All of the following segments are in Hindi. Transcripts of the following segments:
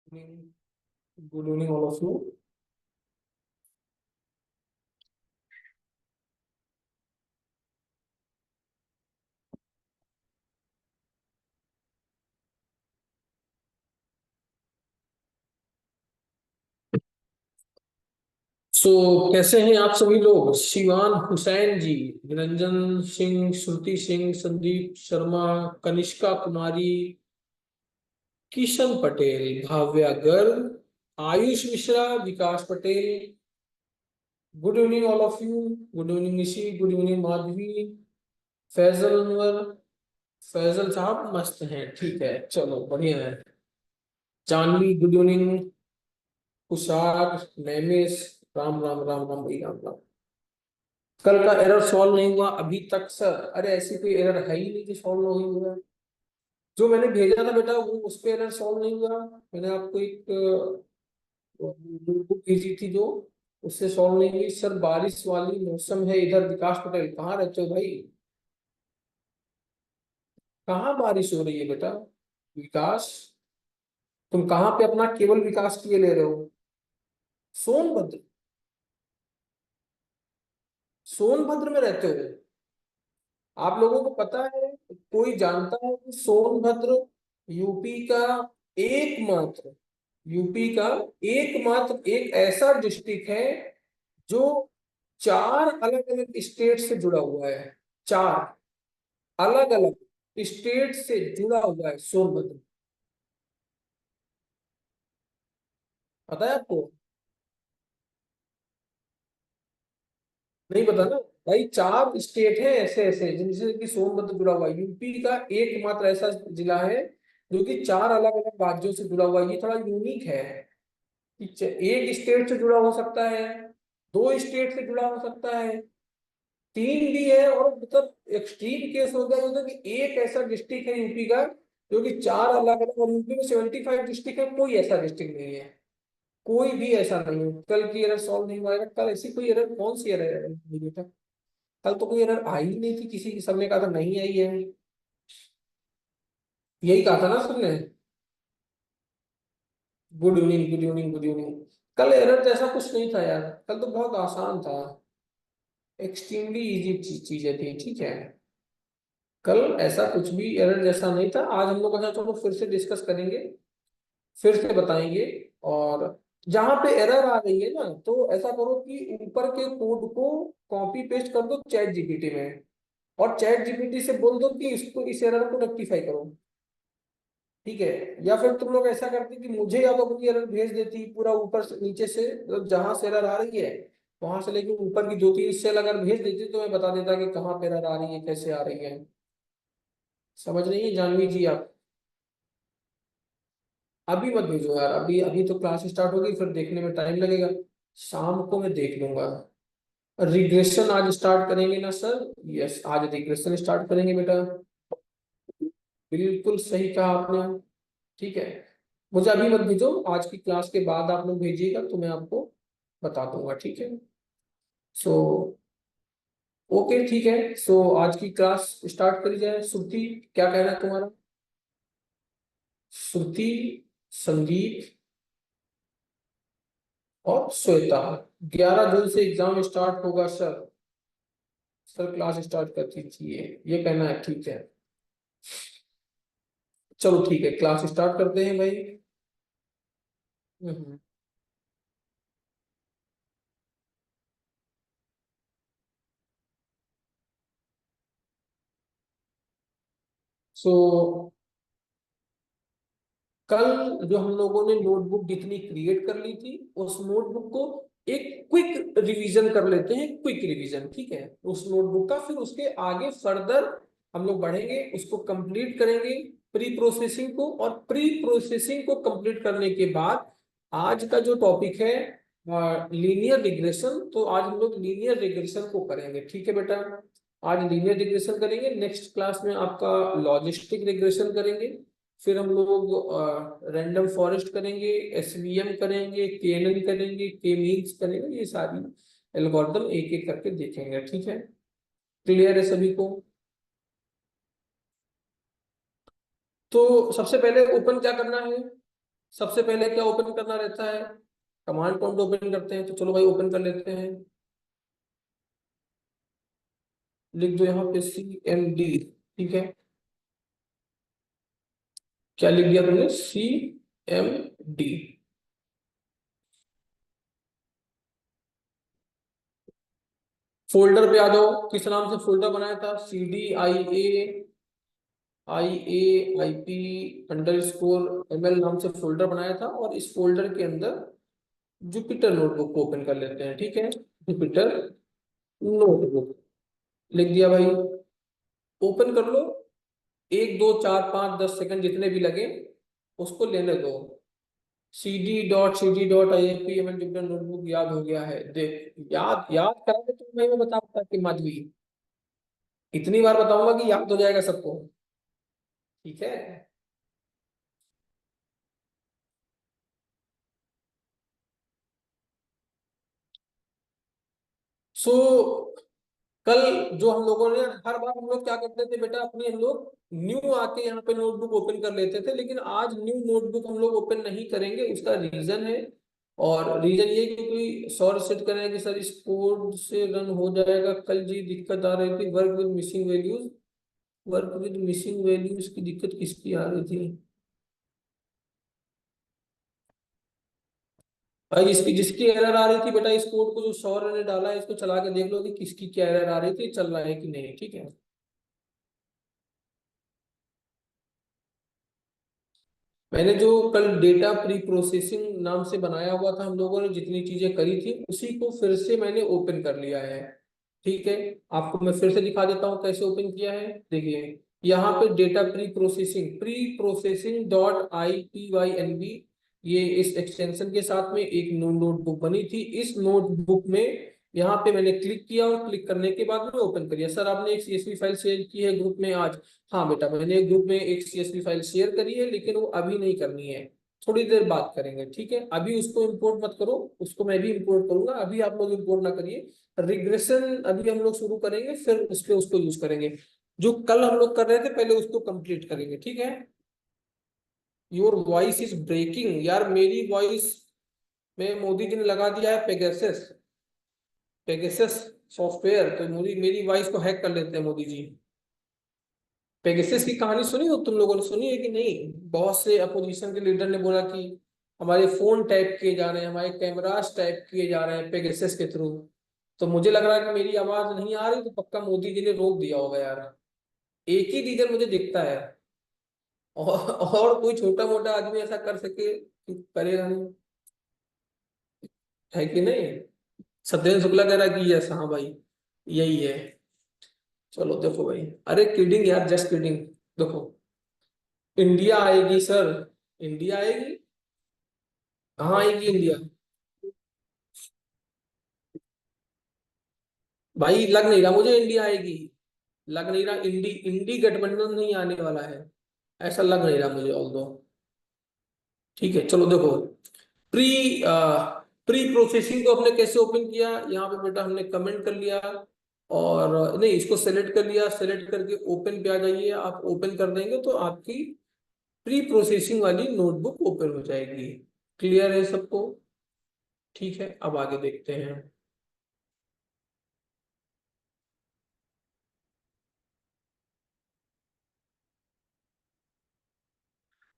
Good evening, all of you. कैसे हैं आप सभी लोग? Shivan Hussain ji, Niranjan Singh, Shruti Singh, Sandeep Sharma, Kanishka Kumari, Kishan Patel, Bhavya Garg, Ayush Mishra, Vikas Patel. Good evening all of you. Good evening Nishi, good evening Madhavi, Faizal Anwar. Faizal साहब मस्त हैं, ठीक है, चलो बढ़िया है। Janvi good evening. कुशाग, नैमिष, राम राम राम राम भाई, राम राम। कल का एरर सॉल्व नहीं हुआ अभी तक सर? अरे ऐसी कोई एरर है ही नहीं कि सॉल्व नहीं हुआ। जो मैंने भेजा था बेटा वो उस पे एरर सॉल्व नहीं हुआ। मैंने आपको एक बुक भेजी थी जो, उससे सॉल्व नहीं हुई सर। बारिश वाली मौसम है इधर। विकास पटेल कहाँ रहते हो भाई? कहाँ बारिश हो रही है बेटा? विकास, तुम कहाँ पे अपना केवल विकास किए ले रहे हो? सोनभद्र? सोनभद्र में रहते हो? आप लोगों को पता है, कोई जानता है कि सोनभद्र यूपी का एकमात्र यूपी का एकमात्र एक ऐसा डिस्ट्रिक्ट है जो चार अलग अलग स्टेट से जुड़ा हुआ है। चार अलग अलग स्टेट से जुड़ा हुआ है सोनभद्र। पता है आपको? नहीं पता ना? भाई चार स्टेट है ऐसे ऐसे जिनसे कि सोनभद्र जुड़ा हुआ है। यूपी का एकमात्र ऐसा जिला है जो कि चार अलग अलग राज्यों से जुड़ा हुआ है। ये थोड़ा यूनिक है कि एक स्टेट से जुड़ा हो सकता है, दो स्टेट से जुड़ा हो सकता है, तीन भी है, और मतलब एक्सट्रीम केस हो गया होता कि एक ऐसा डिस्ट्रिक्ट है यूपी का जो कि चार अलग अलग। और यूपी में 75 डिस्ट्रिक्ट है, कोई ऐसा डिस्ट्रिक्ट नहीं है। कोई भी ऐसा नहीं है। कल की एरर सॉल्व नहीं हुआ है। कल ऐसी कोई एरर, कौन सी एरर है बेटा? कल तो कोई एरर आई ही नहीं थी किसी की, सबने कहा था नहीं आई है। यही कहा था ना सबने? Good evening, good evening, good evening. कल एरर जैसा कुछ नहीं था यार, कल तो बहुत आसान था। एक्सट्रीमली इजी चीजें थी, ठीक है। कल ऐसा कुछ भी एरर जैसा नहीं था। आज हम लोग अच्छा चलो फिर से डिस्कस करेंगे, फिर से बताएंगे। और जहां पे एरर आ रही है ना, तो ऐसा करो कि ऊपर के कोड को कॉपी पेस्ट कर दो चैट जीपीटी में, और चैट जीपीटी से बोल दो कि इसको, इस एरर को रेक्टिफाई करो, ठीक है। या फिर तुम लोग ऐसा करते कि मुझे या तो अपनी एरर भेज देती पूरा ऊपर से नीचे से, मतलब जहां से एरर आ रही है वहां से लेके ऊपर की दो तीन सेल अगर भेज देती तो मैं बता देता कि कहाँ पे एरर आ रही है, कैसे आ रही है। समझ रही है जानवी जी आप? अभी मत भेजो यार, अभी अभी तो क्लास स्टार्ट होगी, फिर देखने में टाइम लगेगा। शाम को मैं देख लूंगा। रिग्रेशन आज स्टार्ट करेंगे ना सर? यस, आज रिग्रेशन स्टार्ट करेंगे बेटा। बिल्कुल सही कहा आपने। ठीक है, मुझे अभी मत भेजो, आज की क्लास के बाद आप लोग भेजिएगा तो मैं आपको बता दूंगा, ठीक है। सो ओके, ठीक है। सो आज की क्लास स्टार्ट करी जाए। श्रुति, क्या कहना है तुम्हारा? श्रुति, संदीप और श्वेता, 11 जून से एग्जाम स्टार्ट होगा सर। सर क्लास स्टार्ट कर दीजिए, ये कहना है, ठीक है। चलो ठीक है, क्लास स्टार्ट करते हैं भाई। हम्म। सो कल जो हम लोगों ने नोटबुक जितनी क्रिएट कर ली थी, उस नोटबुक को एक क्विक रिवीजन कर लेते हैं। क्विक रिवीजन, ठीक है, उस नोटबुक का। फिर उसके आगे फर्दर हम लोग बढ़ेंगे, उसको कंप्लीट करेंगे प्री प्रोसेसिंग को। और प्री प्रोसेसिंग को कंप्लीट करने के बाद आज का जो टॉपिक है लीनियर रिग्रेशन, तो आज हम लोग लीनियर रिग्रेशन को करेंगे, ठीक है बेटा। आज लीनियर रिग्रेशन करेंगे, नेक्स्ट क्लास में आपका लॉजिस्टिक रिग्रेशन करेंगे। फिर हम लोग रैंडम फॉरेस्ट करेंगे, एसवीएम करेंगे, केएनएन करेंगे, के मीन्स करेंगे। ये सारी एल्गोरिथम एक एक करके देखेंगे, ठीक है। क्लियर है सभी को? तो सबसे पहले ओपन क्या करना है? सबसे पहले क्या ओपन करना रहता है, कमांड प्रॉम्प्ट ओपन करते हैं। तो चलो भाई ओपन कर लेते हैं, लिख दो यहाँ पे CMD। ठीक है, क्या लिख दिया तुमने, CMD। फोल्डर पे आ जाओ, किस नाम से फोल्डर बनाया था, CDIA IP_ML नाम से फोल्डर बनाया था, और इस फोल्डर के अंदर जुपिटर नोटबुक को ओपन कर लेते हैं। ठीक है, जुपिटर नोटबुक लिख दिया भाई, ओपन कर लो। 1 2 4 5 10 सेकंड जितने भी लगे उसको लेने दो। CD.CD.IAP_ML जुपिटर नोटबुक याद हो गया है, देख याद याद करा दे तो मैं बताऊंगा कि माधवी, इतनी बार बताऊंगा कि याद हो जाएगा सबको। ठीक है, सो कल जो हम लोगों ने, हर बार हम लोग क्या करते थे बेटा, अपनी हम लोग न्यू आके यहाँ पे नोटबुक ओपन कर लेते थे, लेकिन आज न्यू नोटबुक हम लोग ओपन नहीं करेंगे। उसका रीजन है, और रीजन ये कि कोई सॉर्ट सेट कर रहे हैं कि सर इस कोड से रन हो जाएगा। कल जी दिक्कत आ रही थी, work with missing values. Work with missing values की दिक्कत किसकी आ रही थी भाई, जिसकी जिसकी एरर आ रही थी बेटा, इस कोड को जो सौर्य ने डाला है इसको चला के देख लो कि किसकी क्या एरर आ रही थी, चल रहा है कि नहीं। ठीक है, मैंने जो कल डेटा प्री प्रोसेसिंग नाम से बनाया हुआ था, हम लोगों ने जितनी चीजें करी थी उसी को फिर से मैंने ओपन कर लिया है। ठीक है, आपको मैं फिर से दिखा देता हूँ कैसे ओपन किया है। देखिए यहाँ पे डेटा प्री प्रोसेसिंग ये इस एक्सटेंशन के साथ में एक नोटबुक बनी थी। इस नोटबुक में यहाँ पे मैंने क्लिक किया, और क्लिक करने के बाद में ओपन करिए। सर आपने एक CSV फाइल शेयर की है ग्रुप में आज। हाँ बेटा, मैंने ग्रुप में एक CSV फाइल शेयर करी है, लेकिन वो अभी नहीं करनी है, थोड़ी देर बात करेंगे। ठीक है, अभी उसको इंपोर्ट मत करो, उसको मैं भी इंपोर्ट करूंगा, अभी आप लोग इंपोर्ट ना करिए। रिग्रेशन अभी हम लोग शुरू करेंगे, फिर उस पे उसको यूज करेंगे। जो कल हम लोग कर रहे थे पहले उसको कंप्लीट करेंगे। ठीक है, योर वॉइस इज ब्रेकिंग, यार मेरी वॉइस में मोदी जी ने लगा दिया है पेगासस। पेगासस सॉफ्टवेयर, तो मेरी मेरी वॉइस को हैक कर लेते हैं मोदी जी। पेगासस की कहानी सुनी हो, तुम लोगों ने सुनी है कि नहीं? बहुत से अपोजिशन के लीडर ने बोला कि हमारे फोन टैप किए जा रहे हैं, हमारे कैमरास टैप किए जा रहे हैं पेगासस के थ्रू। तो मुझे लग रहा है कि मेरी आवाज नहीं आ रही, तो पक्का मोदी जी ने रोक दिया होगा यार। एक ही रीजन मुझे दिखता है, और कोई छोटा मोटा आदमी ऐसा कर सके कि करेगा नहीं, है कि नहीं? सत्येंद्र शुक्ला कह रहा है कि यस, हाँ भाई यही है। चलो देखो भाई, अरे किडिंग यार, जस्ट किडिंग। देखो, इंडिया आएगी सर, इंडिया आएगी। कहाँ आएगी इंडिया? भाई लग नहीं रहा मुझे इंडिया आएगी, लग नहीं रहा। इंडी इंडी गठबंधन नहीं आने वाला है, ऐसा लग नहीं रहा मुझे, ऑल्दो। ठीक है, चलो देखो, प्री प्री प्रोसेसिंग को हमने कैसे ओपन किया, यहाँ पे बेटा हमने कमेंट कर लिया, और नहीं, इसको सेलेक्ट कर लिया, सेलेक्ट करके ओपन पे आ जाइए। आप ओपन कर देंगे तो आपकी प्री प्रोसेसिंग वाली नोटबुक ओपन हो जाएगी। क्लियर है सबको? ठीक है, अब आगे देखते हैं।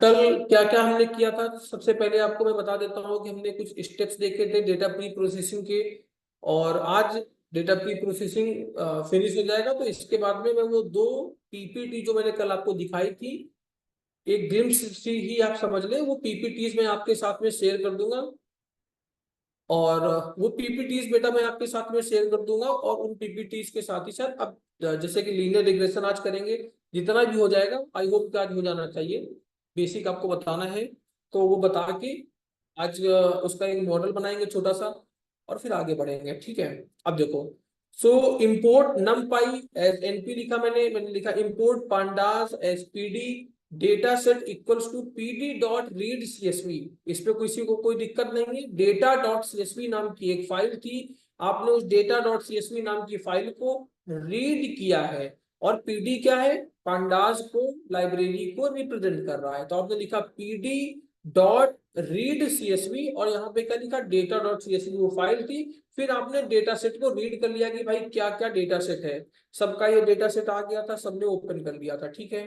कल क्या क्या हमने किया था, सबसे पहले आपको मैं बता देता हूँ कि हमने कुछ स्टेप्स देखे थे डेटा प्री प्रोसेसिंग के, और आज डेटा प्री प्रोसेसिंग फिनिश हो जाएगा। तो इसके बाद में मैं वो 2 PPT जो मैंने कल आपको दिखाई थी, एक ग्लिम्स ही आप समझ लें, वो PPTs मैं आपके साथ में शेयर कर दूंगा। और वो PPTs बेटा मैं आपके साथ में शेयर कर दूंगा, और उन PPTs के साथ ही साथ अब जैसे कि लीनियर रिग्रेशन आज करेंगे, जितना भी हो जाएगा आई होप कि आज हो जाना चाहिए। बेसिक आपको बताना है, तो वो बता के आज उसका एक मॉडल बनाएंगे छोटा सा, और फिर आगे बढ़ेंगे। ठीक है, अब देखो, so import numpy as NP लिखा, मैंने लिखा import pandas as PD data set equals to PD dot read CSV. इस पे किसी को कोई दिक्कत नहीं है। डेटा डॉट सीएसवी नाम की एक फाइल थी, आपने उस डेटा डॉट सीएसवी नाम की फाइल को रीड किया है, और पीडी क्या है, पांडास को, लाइब्रेरी को रिप्रेजेंट कर रहा है। तो आपने लिखा पीडी डॉट रीड सीएसवी, और यहाँ पे क्या लिखा, डेटा डॉट सीएसवी वो फाइल थी। फिर आपने डेटा सेट को रीड कर लिया कि भाई क्या क्या डेटा सेट है, सबका ये डेटा सेट आ गया था, सबने ओपन कर लिया था, ठीक है।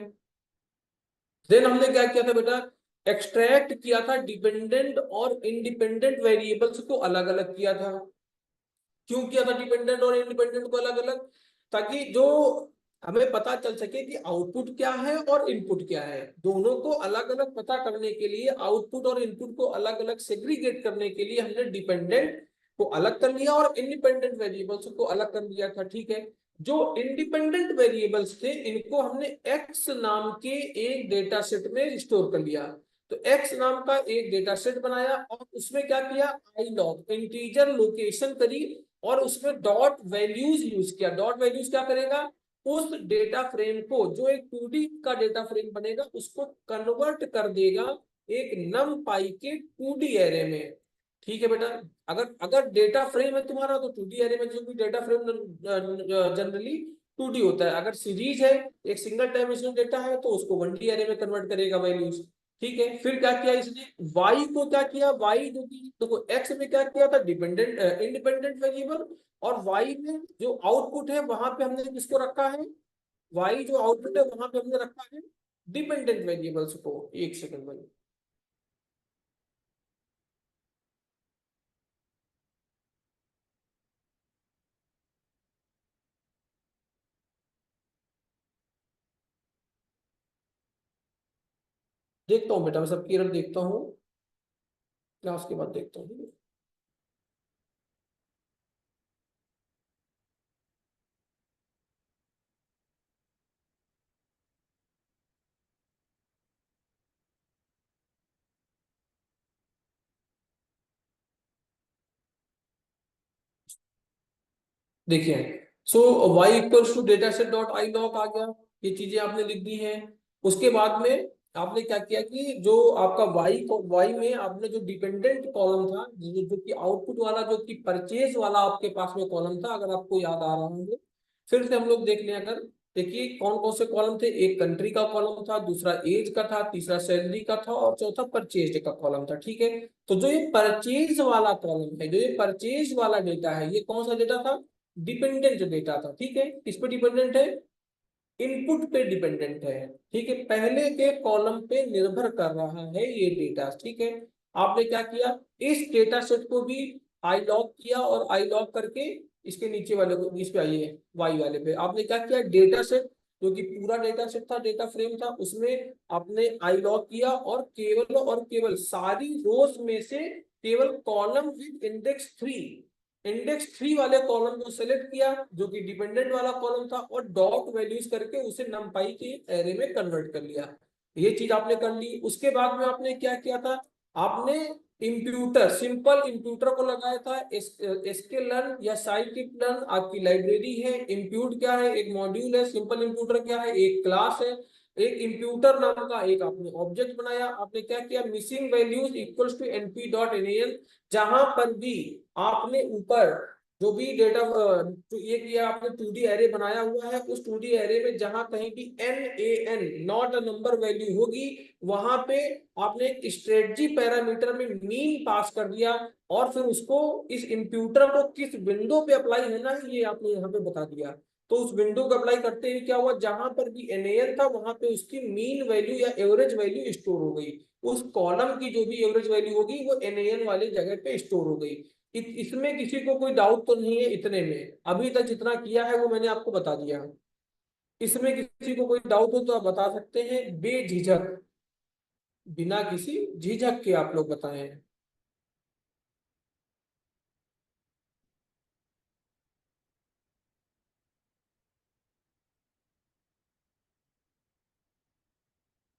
देन हमने क्या किया था बेटा, एक्सट्रैक्ट किया था डिपेंडेंट और इंडिपेंडेंट वेरिएबल्स को अलग अलग किया था। क्यों किया था डिपेंडेंट और इंडिपेंडेंट को अलग अलग, ताकि जो हमें पता चल सके कि आउटपुट क्या है और इनपुट क्या है। दोनों को अलग अलग पता करने के लिए, आउटपुट और इनपुट को अलग अलग सेग्रीगेट करने के लिए हमने डिपेंडेंट को अलग कर लिया और इंडिपेंडेंट वेरिएबल्स को अलग कर लिया था, ठीक है। जो इंडिपेंडेंट वेरिएबल्स थे इनको हमने एक्स नाम के एक डेटा सेट में स्टोर कर लिया। तो एक्स नाम का एक डेटा सेट बनाया और उसमें क्या किया, आई लॉग इंटीजर लोकेशन करी और उसमें डॉट वैल्यूज यूज किया। डॉट वैल्यूज क्या करेगा, उस डेटा फ्रेम को, जो एक 2D का डेटा फ्रेम बनेगा, उसको कन्वर्ट कर देगा एक नम पाई के 2D एरे में, ठीक है बेटा। अगर अगर डेटा फ्रेम है तुम्हारा तो 2D एरे में, जो भी डेटा फ्रेम जनरली 2D होता है। अगर सीरीज है, एक सिंगल डायमेंशनल डेटा है, तो उसको 1D एरे में कन्वर्ट करेगा वैल्यूज, ठीक है। फिर क्या किया इसने, y को क्या किया, y जो कि देखो x में क्या किया था, डिपेंडेंट इंडिपेंडेंट वेरिएबल, और y में जो आउटपुट है वहां पे हमने किसको रखा है, y जो आउटपुट है वहां पे हमने रखा है डिपेंडेंट वेरिएबल्स को। एक सेकंड में देखता हूँ बेटा, मैं सबकी एरर देखता हूँ, क्लास के बाद देखता हूँ। देखिए, so y equals to data set dot iloc आ गया, ये चीजें आपने लिख दी हैं। उसके बाद में आपने क्या किया कि जो आपका y को, y में आपने जो डिपेंडेंट कॉलम था, जो कि आउटपुट वाला, जो कि परचेज वाला आपके पास में कॉलम था, अगर आपको याद आ रहा है, फिर से हम लोग देख लें। अगर देखिए कौन कौन से कॉलम थे, एक कंट्री का कॉलम था, दूसरा एज का था, तीसरा सैलरी का था, और चौथा परचेज का कॉलम था, ठीक है। तो जो ये परचेज वाला कॉलम है, जो ये परचेज वाला डेटा है, ये कौन सा डेटा था, डिपेंडेंट डेटा था, ठीक है। किस पे डिपेंडेंट है, इनपुट पे डिपेंडेंट है, ठीक है। पहले के कॉलम पे निर्भर कर रहा है ये डेटा, ठीक है। आपने क्या किया, इस डेटा सेट को भी आई लॉग किया, और आई लॉग करके इसके नीचे वाले को, इस पे आइए वाई वाले पे, आपने क्या किया, डेटा सेट जो कि पूरा डेटा सेट था, डेटा फ्रेम था, उसमें आपने आई लॉग किया, और केवल सारी रोज में से केवल कॉलम विद इंडेक्स 3 वाले कॉलम को सेलेक्ट किया, जो कि डिपेंडेंट वाला कॉलम था, और डॉट वैल्यूज करके उसे नमपाई के एरे में कन्वर्ट कर लिया। ये चीज आपने कर ली। उसके बाद में आपने क्या किया था, आपने इंप्यूटर, सिंपल इंप्यूटर को लगाया था। sklearn या scikit-learn आपकी लाइब्रेरी है। इंप्यूट क्या है, एक मॉड्यूल है। सिंपल इंप्यूटर क्या है, एक क्लास है। एक इंप्यूटर नाम का एक आपने ऑब्जेक्ट बनाया। आपने क्या किया, missing values equals to np.nan, जहां पर भी आपने ऊपर जो भी डेटा तो ये किया आपने 2D एरे बनाया हुआ है, उस 2D एरे में जहां कहीं भी NaN not a number value होगी, वहां पे आपने एक स्ट्रेटजी पैरामीटर में मीन पास कर दिया, और फिर उसको, इस इंप्यूटर को किस विंडो पे अप्लाई होना है ये आपने यहाँ पे बता दिया। तो उस विंडो को अप्लाई करते हुए क्या हुआ, जहां पर भी NaN था वहां पे उसकी मीन वैल्यू या एवरेज वैल्यू स्टोर हो गई। उस कॉलम की जो भी एवरेज वैल्यू होगी वो NaN वाली जगह पे स्टोर हो गई। इसमें किसी को कोई डाउट तो नहीं है, इतने में अभी तक जितना किया है वो मैंने आपको बता दिया है। इसमें किसी को कोई डाउट हो तो आप बता सकते हैं बेझिझक, बिना किसी झिझक के आप लोग बताएं।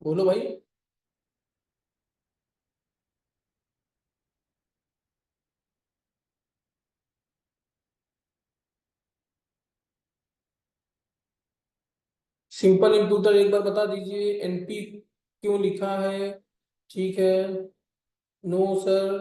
बोलो भाई। सिंपल इंप्यूटर एक बार बता दीजिए, एनपी क्यों लिखा है, ठीक है। No sir.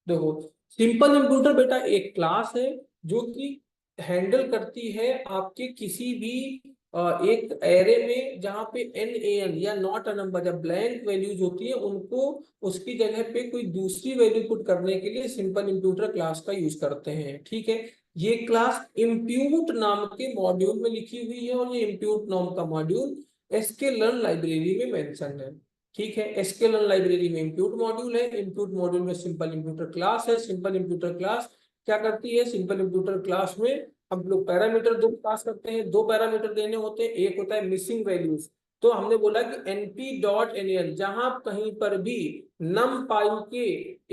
देखो, सिंपल इंप्यूटर बेटा एक क्लास है जो कि हैंडल करती है आपके किसी भी एक एरे में जहाँ पे NaN या नॉट अ नंबर या ब्लैंक वैल्यूज होती है, उनको उसकी जगह पे कोई दूसरी वैल्यू पुट करने के लिए सिंपल इंप्यूटर क्लास का यूज करते हैं। ठीक है, ये क्लास इम्प्यूट नाम के मॉड्यूल में लिखी हुई है, और ये इम्प्यूट नाम का मॉड्यूल sklearn लाइब्रेरी में मेंशन है। ठीक है, sklearn लाइब्रेरी में इम्प्यूट मॉड्यूल है, इम्प्यूट मॉड्यूल में सिंपल इंप्यूटर क्लास है। सिंपल इंप्यूटर क्लास क्या करती है? सिंपल इंप्यूटर क्लास में हम लोग पैरामीटर दो पास करते हैं, दो पैरामीटर देने होते हैं, एक होता है मिसिंग वैल्यूज। तो हमने बोला कि np.nan, जहां कहीं पर भी नम पाई के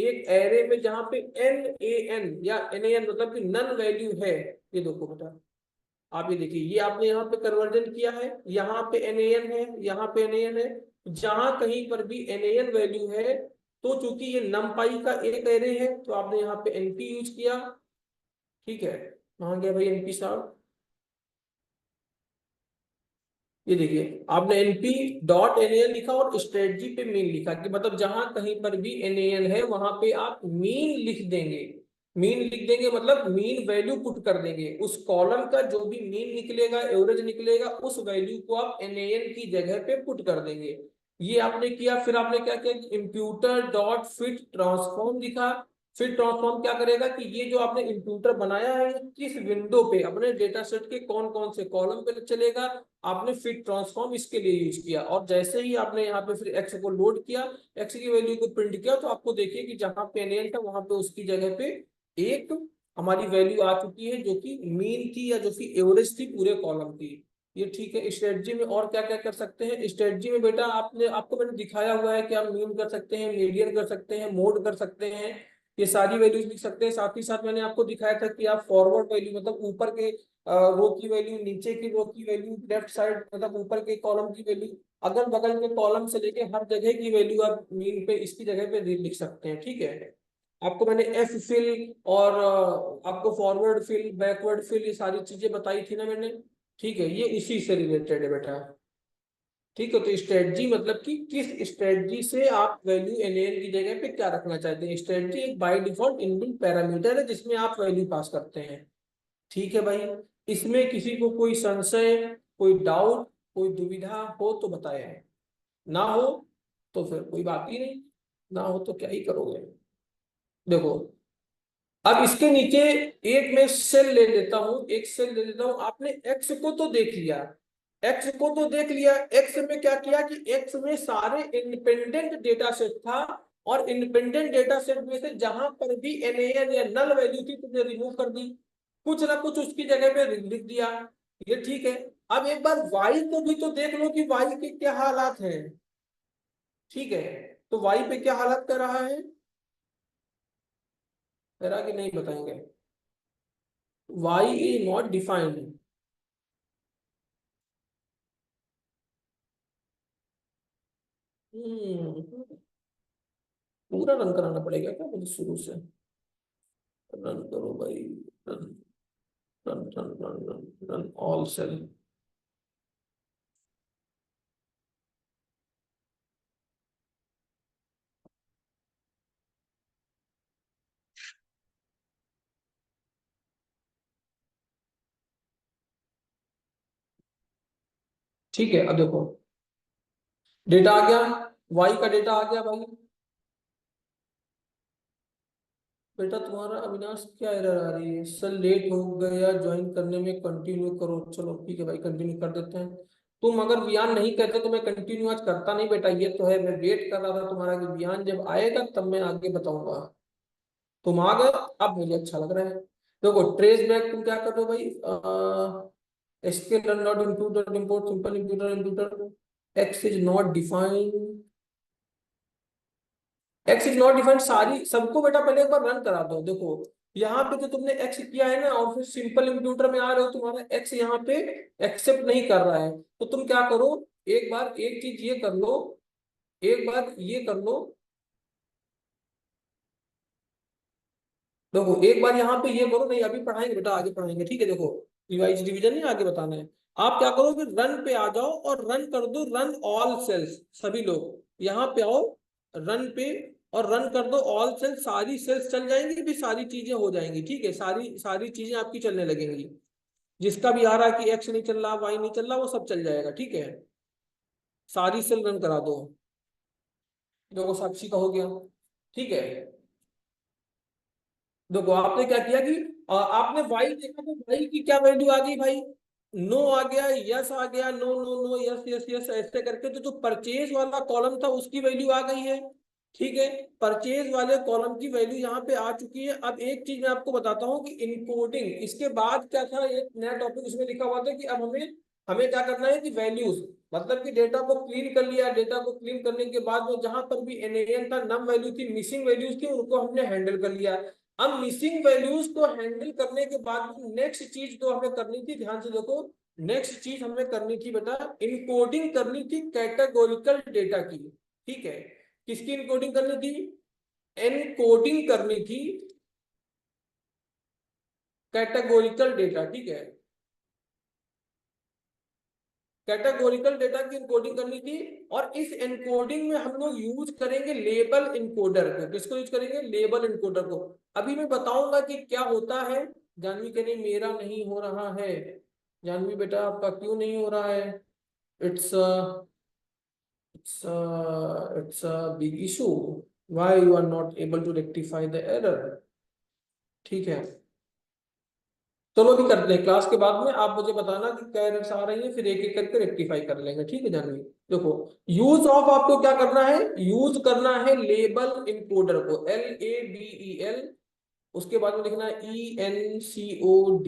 एक एरे में जहां पे NaN या NaN मतलब कि नन वैल्यू है, ये देखो बेटा, आप ये देखिए, ये आपने यहाँ पे कन्वर्जन किया है, यहाँ पे NaN है, यहाँ पे NaN है, जहां कहीं पर भी NaN वैल्यू है, तो चूंकि ये नमपाई का एक एरे है, तो आपने यहाँ पे NP यूज किया। ठीक है, कहाँ गया भाई NP साहब? ये देखिए, आपने np.nan लिखा और स्ट्रेटजी पे मीन लिखा, कि मतलब जहां कहीं पर भी NaN है वहां पे आप मीन लिख देंगे। मीन लिख देंगे मतलब मीन वैल्यू पुट कर देंगे, उस कॉलम का जो भी मीन निकलेगा, एवरेज निकलेगा, उस वैल्यू को आप NaN की जगह पे पुट कर देंगे। ये आपने किया। फिर आपने क्या किया? इम्प्यूटर डॉट फिट ट्रांसफॉर्म लिखा। फिर ट्रांसफॉर्म क्या करेगा कि ये जो आपने इंप्यूटर बनाया है, ये किस विंडो पे अपने डेटा सेट के कौन कौन से कॉलम पे चलेगा, आपने फिट ट्रांसफॉर्म इसके लिए यूज किया। और जैसे ही आपने यहाँ पे फिर एक्स को लोड किया, एक्स की वैल्यू को प्रिंट किया, तो आपको देखिए कि जहां पे NaN था वहां पे उसकी जगह पे एक हमारी वैल्यू आ चुकी है, जो कि मीन थी या जो कि एवरेज थी पूरे कॉलम की। ये ठीक है। स्ट्रेटजी में और क्या क्या कर सकते हैं? स्ट्रेटजी में बेटा आपको मैंने दिखाया हुआ है कि आप मीन कर सकते हैं, मीडियन कर सकते हैं, मोड कर सकते हैं, ये सारी वैल्यूज लिख सकते हैं। साथ ही साथ मैंने आपको दिखाया था कि आप फॉरवर्ड वैल्यू मतलब ऊपर के रो की वैल्यू, नीचे की रो की वैल्यू, लेफ्ट साइड मतलब ऊपर के कॉलम की वैल्यू, अगल बगल के कॉलम से लेके हर जगह की वैल्यू आप मीन पे इसकी जगह पे लिख सकते हैं। ठीक है, आपको मैंने एफ फिल और आपको फॉरवर्ड फिल, बैकवर्ड फिल, ये सारी चीजें बताई थी ना मैंने। ठीक है, ये इसी से रिलेटेड है बेटा। ठीक है, तो स्ट्रेटजी मतलब कि किस स्ट्रेटजी से आप वैल्यू NaN की जगह पे क्या रखना चाहते हैं। स्ट्रेटजी एक बाय डिफॉल्ट इनबिल्ट पैरामीटर है जिसमें आप वैल्यू पास करते हैं। ठीक है भाई, इसमें किसी को कोई संशय, कोई डाउट, कोई दुविधा हो तो बताए, ना हो तो फिर कोई बात ही नहीं, ना हो तो क्या ही करोगे। देखो, अब इसके नीचे एक मैं सेल ले लेता हूं, एक सेल ले लेता हूं। आपने एक्स को तो देख लिया, एक्स को तो देख लिया। एक्स में क्या किया कि एक्स में सारे इंडिपेंडेंट डेटा सेट था, और इंडिपेंडेंट डेटा सेट में से जहां पर भी NaN या नल वैल्यू थी तुमने रिमूव कर दी, कुछ ना कुछ उसकी जगह पे लिख दिया। ये ठीक है। अब एक बार वाई को भी तो देख लो कि वाई के क्या हालात हैं। ठीक है, तो वाई पे क्या हालत कर रहा है, जरा कि नहीं बताएंगे? Y is not defined. पूरा रन कराना पड़ेगा क्या मुझे शुरू से? रन करो भाई, run, run run run run run all cell. ठीक है, अब देखो, डेटा आ गया, वाई का डेटा आ गया भाई। बेटा तुम्हारा अविनाश क्या एरर आ रही है? सर लेट हो गया ज्वाइन करने में, कंटिन्यू करो। चलो ठीक है भाई, कंटिन्यू कर देते हैं। तुम अगर बयान नहीं करते तो मैं कंटिन्यू आज करता नहीं बेटा, ये तो है। मैं वेट कर रहा था तुम्हारा कि बयान जब आएगा तब मैं आगे बताऊंगा। तुम आ गए, अब मुझे अच्छा लग रहा है। देखो, ट्रेस बैक तुम क्या कर रहे हो भाई? Scale run not imputer import simple imputer imputer x is not defined. X is not defined सारी सबको बेटा पहले एक बार रन करा दो। देखो, यहाँ पे जो तुमने एक्स किया है ना, और फिर सिंपल इंप्यूटर में आ रहे हो, तुम्हारा एक्स यहाँ पे एक्सेप्ट नहीं कर रहा है। तो तुम क्या करो, एक बार एक चीज ये कर लो, एक बार ये कर लो। देखो, एक बार यहाँ पे ये करो, नहीं अभी पढ़ाएंगे बेटा, आगे पढ़ाएंगे। ठीक है, देखो, डिवाइस डिवीजन नहीं आगे बताना है। आप क्या करो कि रन पे आ जाओ और रन कर दो, रन ऑल सेल्स। सभी लोग यहाँ पे आओ, रन पे, और रन कर दो ऑल सेल्स। सारी सेल्स चल जाएंगी, भी सारी चीजें हो जाएंगी। ठीक है, सारी सारी चीजें आपकी चलने लगेंगी। जिसका भी आ रहा है कि एक्स नहीं चल रहा, वाई नहीं चल रहा, वो सब चल जाएगा, ठीक है। सारी सेल रन करा दो, देखो साक्षी का हो गया, ठीक है। देखो आपने क्या किया कि आपने वाई देखा तो वाई की क्या वैल्यू आ गई भाई, नो आ गया, यस आ गया, no no no, yes yes yes, ऐसे करके तो जो परचेज वाला कॉलम था उसकी वैल्यू आ गई है, ठीक है। परचेज वाले कॉलम की वैल्यू यहाँ पे आ चुकी है। अब एक चीज मैं आपको बताता हूँ कि इनकोडिंग, इसके बाद क्या था, एक नया टॉपिक उसमें लिखा हुआ था कि अब हमें हमें क्या करना है कि वैल्यूज, मतलब कि डेटा को क्लीन कर लिया, डेटा को क्लीन करने के बाद में जहां पर भी एनएन था, नम वैल्यू थी, मिसिंग वैल्यूज थी, उनको हमने हैंडल कर लिया। अब मिसिंग वैल्यूज को हैंडल करने के बाद नेक्स्ट चीज जो हमें करनी थी, ध्यान से देखो, नेक्स्ट चीज हमें करनी थी बेटा, इनकोडिंग करनी थी कैटेगोरिकल डेटा की, ठीक है। किसकी इनकोडिंग करनी थी, एनकोडिंग करनी थी कैटेगोरिकल डेटा, ठीक है। कैटेगोरिकल डेटा की इनकोडिंग करनी थी, और इस एनकोडिंग में हम लोग यूज करेंगे लेबल इनकोडर को। किसको यूज करेंगे, लेबल इनकोडर को। अभी मैं बताऊंगा कि क्या होता है। जानवी कह रही मेरा नहीं हो रहा है, जानवी बेटा आपका क्यों नहीं हो रहा है, it's it's a big issue, why you are not able to rectify the error, ठीक है। चलो अभी करते हैं, क्लास के बाद में आप मुझे बताना कि क्या एरर्स आ रही है, फिर एक एक करके रेक्टिफाई कर लेंगे, ठीक है जानवी। देखो, यूज ऑफ आपको क्या करना है, यूज करना है लेबल इनकोडर को, LABEL, उसके बाद में लिखना है ENCODER,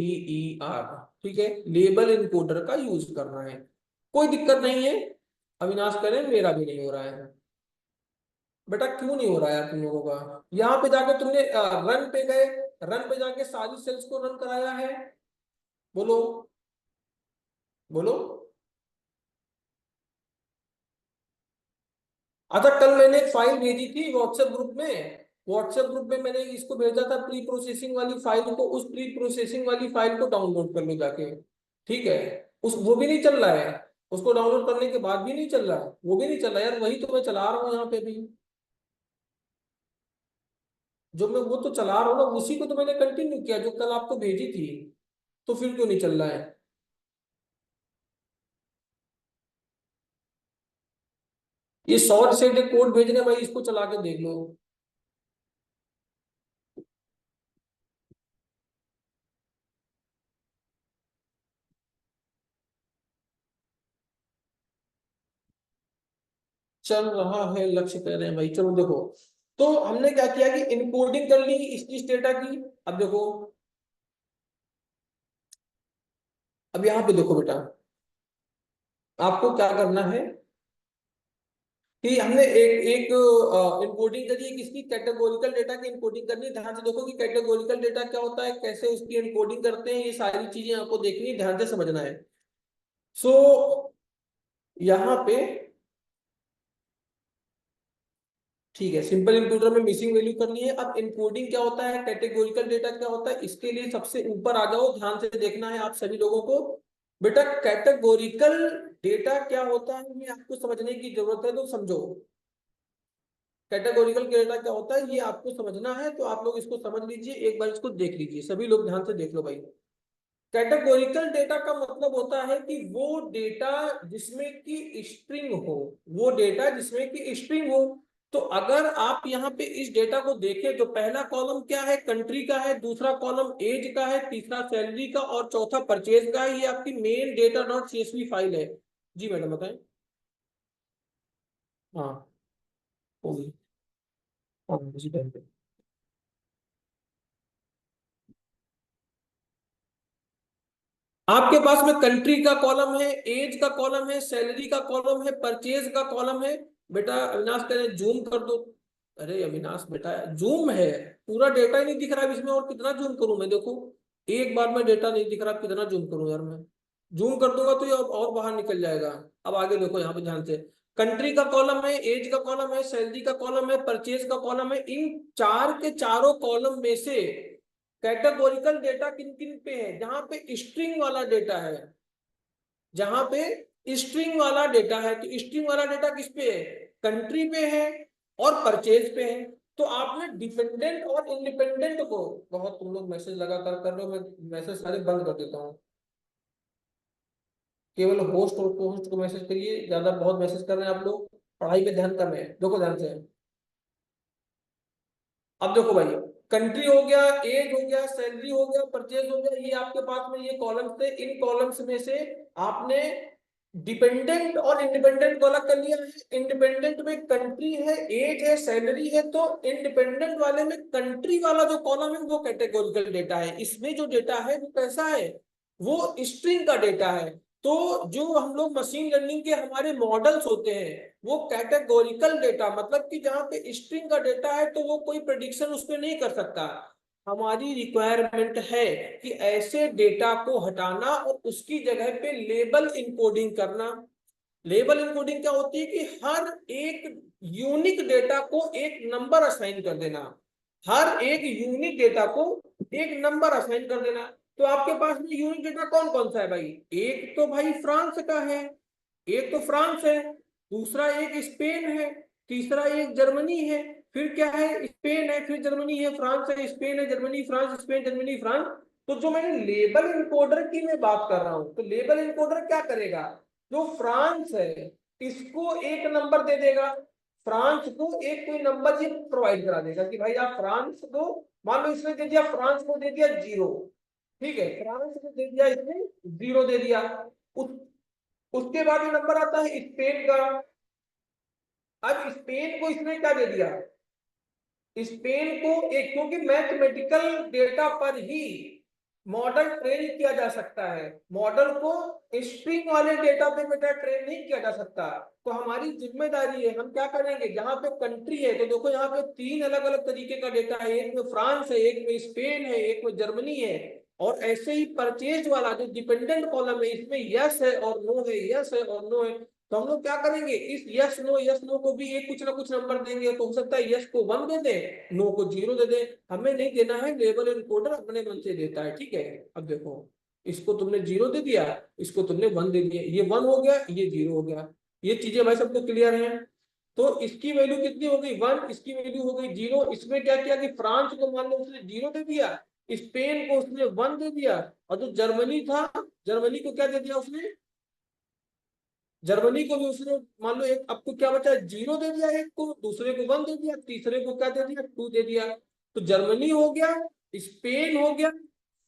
ठीक है। लेबल इनकोडर का यूज करना है, कोई दिक्कत नहीं है। अविनाश करें मेरा भी नहीं हो रहा है, बेटा क्यों नहीं हो रहा है तुम लोगों का, यहाँ पे जाके तुमने रन पे गए, रन पे जाके सारी सेल्स को रन कराया है, बोलो बोलो। अच्छा, कल मैंने एक फाइल भेजी थी व्हाट्सएप ग्रुप में, व्हाट्सएप ग्रुप में मैंने इसको भेजा था, प्री प्रोसेसिंग वाली फाइल को, उस प्री प्रोसेसिंग वाली फाइल को डाउनलोड कर लो जाके, ठीक है। उस वो भी नहीं चल रहा है, उसको डाउनलोड करने के बाद भी नहीं चल रहा है, वो भी नहीं चल रहा यार, वही तो मैं चला रहा हूँ यहाँ पे भी, जो मैं वो तो चला रहा हूँ ना, उसी को तो मैंने कंटिन्यू किया जो कल आपको भेजी थी, तो फिर क्यों नहीं चल रहा है। ये 100 से कोड भेजने भाई, इसको चला के देख लो। चल रहा है, लक्ष्य कह रहे हैं भाई, चलो देखो। तो हमने क्या किया कि इनकोडिंग कर ली इस डेटा की। अब देखो, अब यहाँ पे देखो बेटा, आपको क्या करना है कि हमने एक एक इनकोडिंग करी है, किसकी, कैटेगोरिकल डेटा की इनकोडिंग करनी है। ध्यान से देखो कि कैटेगोरिकल डेटा क्या होता है, कैसे उसकी इनकोडिंग करते हैं, ये सारी चीजें आपको देखनी है, ध्यान से समझना है। सो यहाँ पे, ठीक है, सिंपल इंप्यूटर में मिसिंग वैल्यू करनी है। अब इनकोडिंग क्या होता है, कैटेगोरिकल डेटा क्या होता है, इसके लिए सबसे ऊपर आ जाओ, ध्यान से देखना है आप सभी लोगों को। बेटा कैटेगोरिकल डेटा क्या होता है ये आपको समझने की जरूरत है, तो समझो। कैटेगोरिकल डेटा क्या होता है ये आपको समझना है, तो आप लोग इसको समझ लीजिए, एक बार इसको देख लीजिए, सभी लोग ध्यान से देख लो भाई। कैटेगोरिकल डेटा का मतलब होता है कि वो डेटा जिसमें कि स्ट्रिंग हो, वो डेटा जिसमें कि स्ट्रिंग हो। तो अगर आप यहाँ पे इस डेटा को देखें तो पहला कॉलम क्या है, कंट्री का है, दूसरा कॉलम एज का है, तीसरा सैलरी का, और चौथा परचेज का है। ये आपकी main data dot CSV file है। जी मैडम बताएं। हाँ, होगी। हाँ जी बहन। आपके पास में कंट्री का कॉलम है, एज का कॉलम है, सैलरी का कॉलम है, परचेज का कॉलम है। बेटा अविनाश कह रहे जूम कर दो, अरे अविनाश बेटा जूम है, पूरा डेटा ही नहीं दिख रहा है इसमें, और कितना जूम करूं मैं, देखो एक बार में डेटा नहीं दिख रहा, कितना जूम करूं यार मैं, जूम कर दूंगा तो ये और बाहर निकल जाएगा। अब आगे देखो यहाँ पे ध्यान से, कंट्री का कॉलम है, एज का कॉलम है, सैलरी का कॉलम है, परचेज का कॉलम है। इन चार के चारों कॉलम में से कैटेगोरिकल डेटा किन किन पे है, जहां पे स्ट्रिंग वाला डेटा है, जहां पे स्ट्रिंग वाला डेटा है, तो स्ट्रिंग वाला डेटा किस पे है, कंट्री पे है और परचेज पे है। तो आपने डिपेंडेंट और इंडिपेंडेंट को, बहुत तुम लोग मैसेज लगातार कर रहे हो, मैं मैसेज सारे बंद कर देता हूँ। केवल होस्ट और को होस्ट को मैसेज करिए, ज्यादा बहुत मैसेज कर रहे हैं आप लोग, पढ़ाई पे ध्यान कर रहे हैं, देखो ध्यान से। अब देखो भाई, कंट्री हो गया, एज हो गया, सैलरी हो गया, परचेज हो गया, ये आपके पास में ये कॉलम्स थे। इन कॉलम्स में से आपने डिपेंडेंट और इंडिपेंडेंट को अलग कर लिया है। इंडिपेंडेंट में कंट्री है, एज है, सैलरी है, तो इंडिपेंडेंट वाले में कंट्री वाला जो कॉलम है वो कैटेगोरिकल डेटा है। इसमें जो डेटा है वो कैसा है, वो स्ट्रिंग का डेटा है। तो जो हम लोग मशीन लर्निंग के हमारे मॉडल्स होते हैं वो कैटेगोरिकल डेटा, मतलब कि जहां पे स्ट्रिंग का डेटा है तो वो कोई प्रेडिक्शन उसमें नहीं कर सकता। हमारी रिक्वायरमेंट है कि ऐसे डेटा को हटाना और उसकी जगह पे लेबल इनकोडिंग करना। लेबल इनकोडिंग क्या होती है कि हर एक यूनिक डेटा को एक नंबर असाइन कर देना। हर एक यूनिक डेटा को एक नंबर असाइन कर देना। तो आपके पास में यूनिक डेटा कौन कौन सा है भाई, एक तो भाई फ्रांस का है, एक तो फ्रांस है, दूसरा एक स्पेन है, तीसरा एक जर्मनी है, फिर क्या है, स्पेन है, फिर जर्मनी है, फ्रांस है, स्पेन है, Germany, France, Spain, Germany, France. तो जो मैंने लेबल इनकोडर की मैं बात कर रहा हूं, तो लेबल इनकोडर क्या करेगा, जो फ्रांस है इसको एक नंबर दे देगा, फ्रांस को एक कोई नंबर ये प्रोवाइड करा देगा कि भाई आप फ्रांस को, मान लो इसने दे दिया, फ्रांस को दे दिया 0, ठीक है, फ्रांस को दे दिया इसने 0 दे दिया। उस उसके बाद ये नंबर आता है स्पेन का। अब स्पेन को इसने क्या दे दिया, स्पेन को एक, क्योंकि मैथमेटिकल डेटा पर ही मॉडल ट्रेन किया जा सकता है, मॉडल को स्ट्रिंग वाले डेटा पे बेटा ट्रेन नहीं किया जा सकता। तो हमारी जिम्मेदारी है, हम क्या करेंगे, जहां पे कंट्री है तो देखो यहाँ पे 3 अलग अलग तरीके का डेटा है, एक में फ्रांस है, एक में स्पेन है, एक में जर्मनी है। और ऐसे ही परचेज वाला जो डिपेंडेंट कॉलम है इसमें यस है और नो है, यस है और नो है। तो हम लोग क्या करेंगे, इस यस नो को भी एक कुछ ना कुछ नंबर देंगे। तो हो सकता है यस को 1 दे दे, नो को 0 दे दे, हमें नहीं देना है, लेबल एनकोडर अपने मन से देता है, ठीक है। अब देखो, इसको तुमने 0 दे दिया, इसको तुमने 1 दे दिया, ये 1 हो गया, ये 0 हो गया। ये चीजें भाई सबको क्लियर है। तो इसकी वैल्यू कितनी हो गई 1, इसकी वैल्यू हो गई 0। इसमें क्या किया कि फ्रांस को मान लो उसने 0 दे दिया, स्पेन को उसने 1 दे दिया, और जो जर्मनी था, जर्मनी को क्या दे दिया उसने, जर्मनी को भी उसने मान लो एक, आपको क्या बचा 0 दे दिया, एक को, दूसरे को 1 दे दिया, तीसरे को क्या दे दिया 2 दे दिया। तो जर्मनी हो गया, स्पेन हो गया,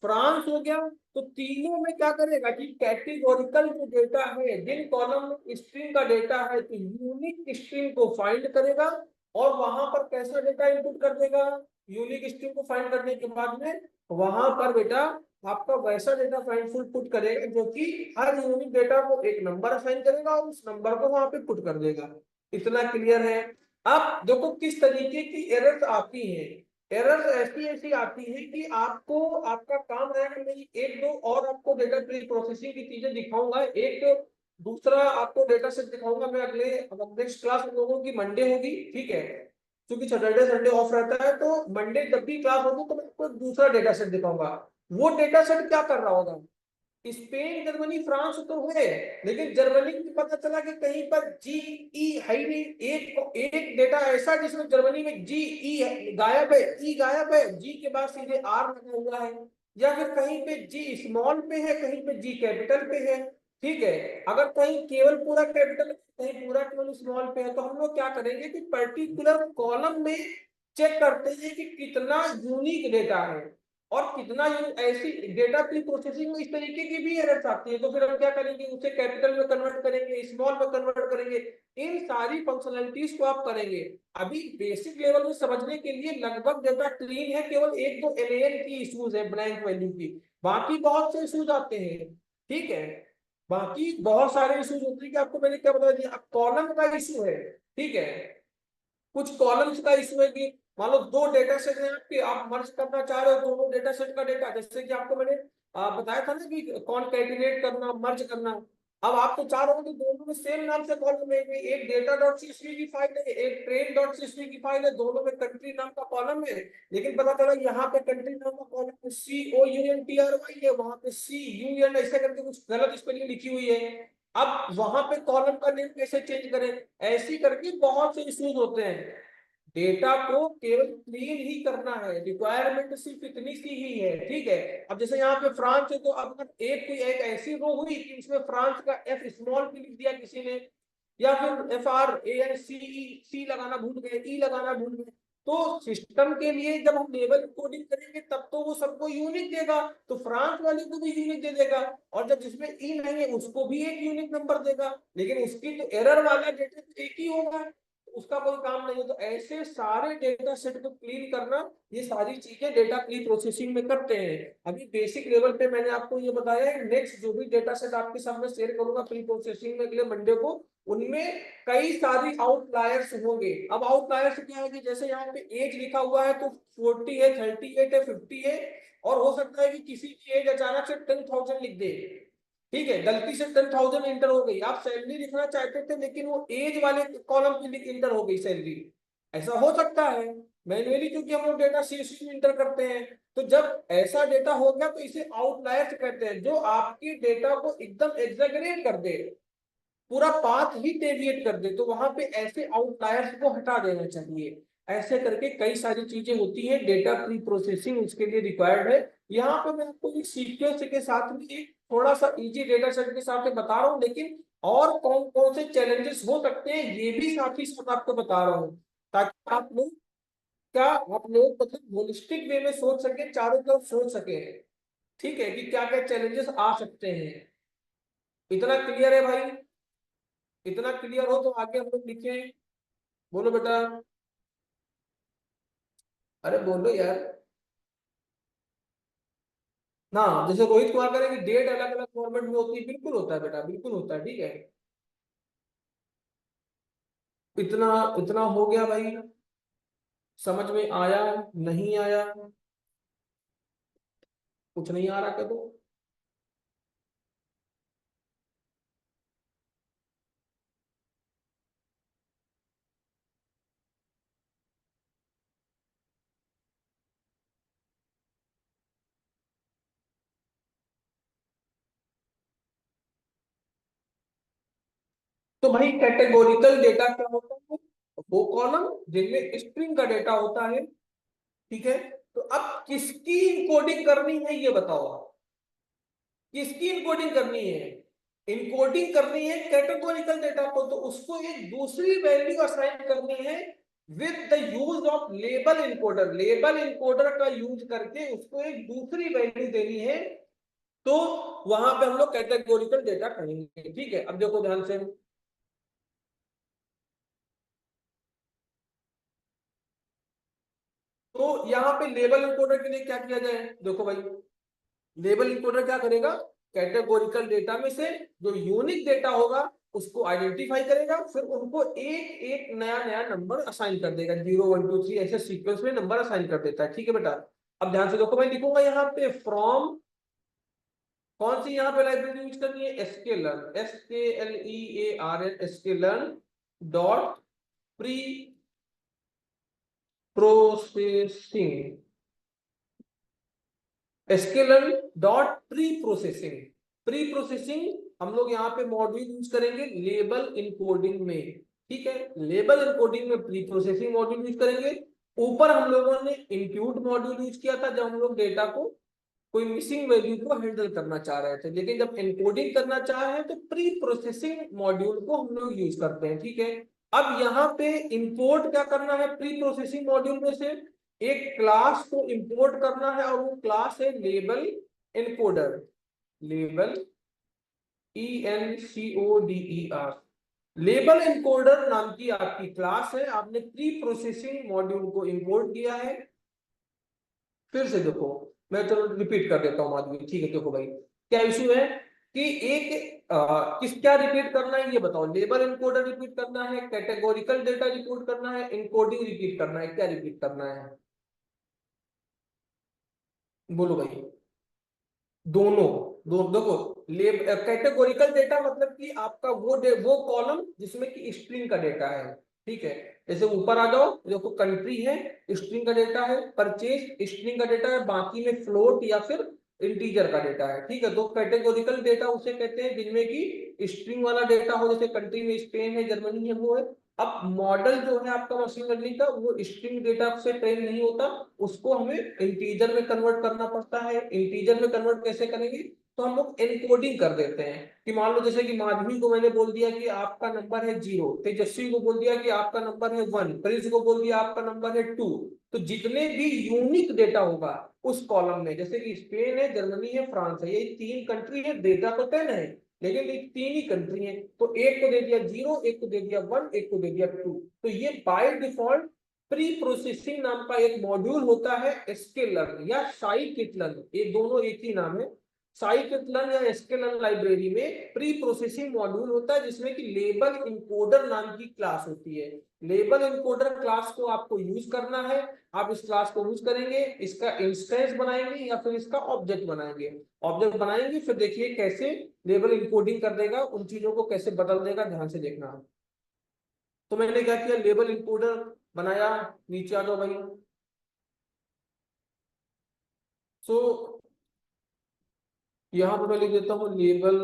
फ्रांस हो गया। तो तीनों में क्या करेगा कि कैटेगोरिकल जो डेटा है, जिन कॉलम में स्ट्रिंग का डेटा है, तो यूनिक स्ट्रिंग को फाइंड करेगा और वहां पर कैसा डेटा इनपुट कर देगा, यूनिक स्ट्रिंग को फाइंड करने के बाद में वहां पर बेटा आपका वैसा डेटा फाइंड पुट करेगा जो कि हर यूनिक डेटा को एक नंबर असाइन करेगा और उस नंबर को वहां पे पुट कर देगा। इतना क्लियर है। अब देखो किस तरीके की एरर्स आती है, एरर्स ऐसी ऐसी आती है कि आपको, आपका काम रहेगा, मैं एक दो और आपको डेटा प्री प्रोसेसिंग की चीजें दिखाऊंगा, एक दूसरा आपको डेटा सेट दिखाऊंगा मैं अगले, नेक्स्ट क्लास में लोगों की मंडे होगी, ठीक है, क्योंकि सैटरडे संडे ऑफ रहता है, तो मंडे जब भी क्लास होगी तो मैं आपको दूसरा डेटा सेट दिखाऊंगा। वो डेटा सेट क्या कर रहा होगा, स्पेन, जर्मनी, फ्रांस तो है, लेकिन जर्मनी में पता चला कि कहीं पर जी ई है ही नहीं, एक डेटा ऐसा जिसमें जर्मनी में जी ई गायब है, ई गायब है, जी के बाद सीधे आर लगा हुआ है, या फिर कहीं पे जी स्मॉल पे है, कहीं पे जी कैपिटल पे है, ठीक है। अगर कहीं केवल पूरा कैपिटल, कहीं पूरा केवल स्मॉल पे है, तो हम लोग क्या करेंगे कि पर्टिकुलर कॉलम में चेक करते हैं कि कितना यूनिक डेटा है और कितना ऐसी डेटा प्री प्रोसेसिंग में इस तरीके की भी एरर्स आती है। तो फिर हम क्या करेंगे, उसे कैपिटल में कन्वर्ट करेंगे, स्मॉल में कन्वर्ट करेंगे, इन सारी फंक्शनलिटीज को आप करेंगे। अभी बेसिक लेवल में समझने के लिए लगभग डेटा क्लीन है, केवल एक दो एलएन की इश्यूज है, ब्लैंक वैल्यू की, बाकी बहुत से इश्यूज आते हैं, ठीक है। बाकी बहुत सारे इश्यूज होते हैं कि आपको मैंने क्या बता दिया, अब कॉलम का इशू है, ठीक है, कुछ कॉलम्स का इशू है कि मान लो दो डेटा सेट है आपके, आप मर्ज करना चाह रहे हो दोनों डेटा सेट का डेटा, जैसे कि आपको मैंने बताया था ना कि कॉन्कैटिनेट करना, मर्ज करना। अब आप तो चाह रहे हो कि दोनों में सेम नाम से कॉलम है, एक डेटा डॉट सीएसवी की फाइल है, एक ट्रेन डॉट सीएसवी की फाइल है, दोनों में कंट्री नाम का कॉलम है, लेकिन पता चला यहाँ पे कंट्री नाम का कॉलम में COUNTRY है, वहां पे CUN ऐसे करके कुछ गलत स्पेलिंग लिखी हुई है। अब वहां पे कॉलम का नेम कैसे चेंज करें, ऐसी करके बहुत से इश्यूज होते हैं। डेटा को केवल क्लीन ही करना है, रिक्वायरमेंट सिर्फ इतनी सी ही है, ठीक है। अब जैसे यहाँ पे फ्रांस है, तो अब अगर एक ऐसी रो हुई कि उसमें फ्रांस का एफ स्मॉल भी लिख दिया किसी ने, या फिर FRANCE लगाना भूल गए, ई लगाना भूल गए, तो सिस्टम के लिए जब हम लेबल कोडिंग करेंगे तब तो वो सबको यूनिक देगा, तो फ्रांस वाले को भी यूनिक दे देगा, और जब जिसमें ई नहीं है उसको भी एक यूनिक नंबर देगा, लेकिन उसकी तो एरर वाला डेटा तो एक ही होगा, उसका कोई काम नहीं है। तो ऐसे सारे डेटा सेट को क्लीन करना, ये सारी चीजें डेटा प्री प्रोसेसिंग में करते हैं। अभी बेसिक लेवल पे मैंने आपको ये बताया है, नेक्स्ट जो भी डेटा सेट आपके सामने शेयर करूंगा प्री प्रोसेसिंग में अगले मंडे को, उनमें कई सारी आउटलायर्स होंगे। अब आउटलायर्स क्या है कि जैसे यहाँ पे एज लिखा हुआ है तो 40 है, 38 है, 50 है, और हो सकता है कि किसी की एज अचानक से 10,000 लिख दे, ठीक है, गलती से 10,000 इंटर हो गई, आप सैलरी लिखना चाहते थे लेकिन वो एज वाले कॉलम पे इंटर हो गई सैलरी, ऐसा हो सकता है मैन्युअली, क्योंकि हम लोग डेटा CSV में इंटर करते हैं। तो जब ऐसा डेटा हो गया तो इसे आउटलायर्स कहते हैं, जो आपकी डेटा को एकदम एग्जैगरेट कर दे, पूरा पाथ ही डेविएट कर दे, तो वहां पे ऐसे आउटलायर्स को हटा देना चाहिए। ऐसे करके कई सारी चीजें होती हैं, डेटा प्री प्रोसेसिंग उसके लिए रिक्वायर्ड है। यहाँ पे मैं आपको एक सीक्वेंस के साथ में एक थोड़ा सा इजी डेटा सेट के साथ में बता रहा हूँ, लेकिन और कौन कौन से चैलेंजेस हो सकते हैं ये भी साथ ही साथ आपको बता रहा हूँ, ताकि आप लोग मतलब होलिस्टिक वे में सोच सके, चारों तरफ सोच सके, ठीक है, कि क्या क्या चैलेंजेस आ सकते हैं। इतना क्लियर है भाई? इतना क्लियर हो तो आगे हम लोग लिखे। बोलो बेटा, अरे बोलो यार। ना, जैसे रोहित कुमार करेंगे डेट अलग अलग फॉर्मेट में होती है, बिल्कुल होता है बेटा, बिल्कुल होता है, ठीक है। इतना इतना हो गया भाई, समझ में आया? नहीं आया? कुछ नहीं आ रहा क्या? तो भाई कैटेगोरिकल डेटा क्या होता है? वो कॉलम जिनमें स्ट्रिंग का डेटा होता है, ठीक है। तो अब किसकी इनकोडिंग करनी है ये बताओ आप। किसकी इनकोडिंग करनी है? इनकोडिंग करनी है कैटेगोरिकल डेटा को, तो उसको एक दूसरी वैल्यू असाइन करनी है with the use of label encoder. Label encoder का यूज करके उसको एक दूसरी वैल्यू देनी है, तो वहां पे हम लोग कैटेगोरिकल डेटा करेंगे, ठीक है। अब देखो ध्यान से, तो यहाँ पे लेबल इनकोडर के लिए क्या किया जाए, देखो भाई, लेबल इनकोडर क्या करेगा, कैटेगोरिकल डेटा में से जो यूनिक डेटा होगा उसको आइडेंटिफाई करेगा, फिर उनको एक एक नया नया नंबर असाइन कर देगा, 0 1 2 3 ऐसे सीक्वेंस में नंबर असाइन कर देता है, ठीक है बेटा। अब ध्यान से देखो, मैं लिखूंगा यहाँ पे फ्रॉम, कौन सी यहाँ पे लाइब्रेरी यूज करनी है, sklearn, sklearn dot pre processing, sklearn dot pre processing. Pre processing हम लोग यहाँ पे मॉड्यूल यूज करेंगे लेबल इनकोडिंग में, ठीक है। लेबल इनकोडिंग में प्री प्रोसेसिंग मॉड्यूल यूज करेंगे। ऊपर हम लोगों ने इंक्लूड मॉड्यूल यूज किया था जब हम लोग डेटा को, कोई मिसिंग वैल्यू को हैंडल करना चाह रहे थे, लेकिन जब एनकोडिंग करना चाह रहे हैं तो प्री प्रोसेसिंग मॉड्यूल को हम लोग यूज करते हैं, ठीक है। अब यहाँ पे इंपोर्ट क्या करना है, प्री प्रोसेसिंग मॉड्यूल में से एक क्लास को इंपोर्ट करना है, और वो क्लास है label encoder. Label ENCODER, label encoder नाम की आपकी क्लास है, आपने प्री प्रोसेसिंग मॉड्यूल को इंपोर्ट किया है। फिर से देखो, मैं चलो रिपीट कर देता हूँ माधवी, ठीक है। देखो भाई, क्या इशू है कि किस क्या रिपीट करना है ये बताओ, लेबल इनकोडर रिपीट करना है, कैटेगोरिकल डेटा रिपोर्ट करना है, इनकोडिंग रिपीट करना है, क्या रिपीट करना है? बोलो भाई। दोनों। देखो, कैटेगोरिकल डेटा मतलब कि आपका वो कॉलम जिसमें कि स्ट्रिंग का डेटा है, ठीक है। जैसे ऊपर आ जाओ, देखो कंट्री है, स्ट्रिंग का डेटा है, परचेज स्ट्रिंग का डेटा है, बाकी में फ्लोट या फिर इंटीजर का डेटा है, ठीक है। तो कैटेगोरिकल डेटा उसे कहते हैं जिनमें कि स्ट्रिंग वाला डेटा हो, जैसे कंट्री में स्पेन है, जर्मनी है, वो है। अब मॉडल जो है आपका मशीन लर्निंग का, वो स्ट्रिंग डेटा से ट्रेन नहीं होता, उसको हमें इंटीजर में कन्वर्ट करना पड़ता है। इंटीजर में कन्वर्ट कैसे करेंगे, तो हम लोग एनकोडिंग कर देते हैं कि मान लो जैसे कि माधवी को मैंने बोल दिया कि आपका नंबर है 0, तेजस्वी को बोल दिया कि आपका नंबर है 1, प्रिंस को बोल दिया आपका नंबर है 2। तो जितने भी यूनिक डेटा होगा उस कॉलम में, जैसे कि स्पेन है, जर्मनी है, फ्रांस है, ये 3 कंट्री है, डेटा तो 10 है लेकिन ये 3 ही कंट्री है, तो एक को दे दिया 0, एक को दे दिया 1, एक को दे दिया 2। तो ये बाय डिफॉल्ट प्री प्रोसेसिंग नाम का एक मॉड्यूल होता है, स्केलर्न या साइकिटलन, ये दोनों एक ही नाम है। साइकिटलन या स्केलर्न लाइब्रेरी में प्री प्रोसेसिंग मॉड्यूल होता है, जिसमें कि लेबल इनकोडर नाम की क्लास होती है। लेबल इनकोडर क्लास को आपको यूज करना है। आप इस क्लास को यूज करेंगे, इसका इंस्टेंस बनाएंगे या फिर इसका ऑब्जेक्ट बनाएंगे। ऑब्जेक्ट बनाएंगे, फिर देखिए कैसे लेबल इनकोडिंग कर देगा, उन चीजों को कैसे बदल देगा, ध्यान से देखना। तो मैंने क्या किया, लेबल इनकोडर बनाया, नीचे आ जाओ भाई। सो यहाँ पर मैं लिख देता हूँ लेबल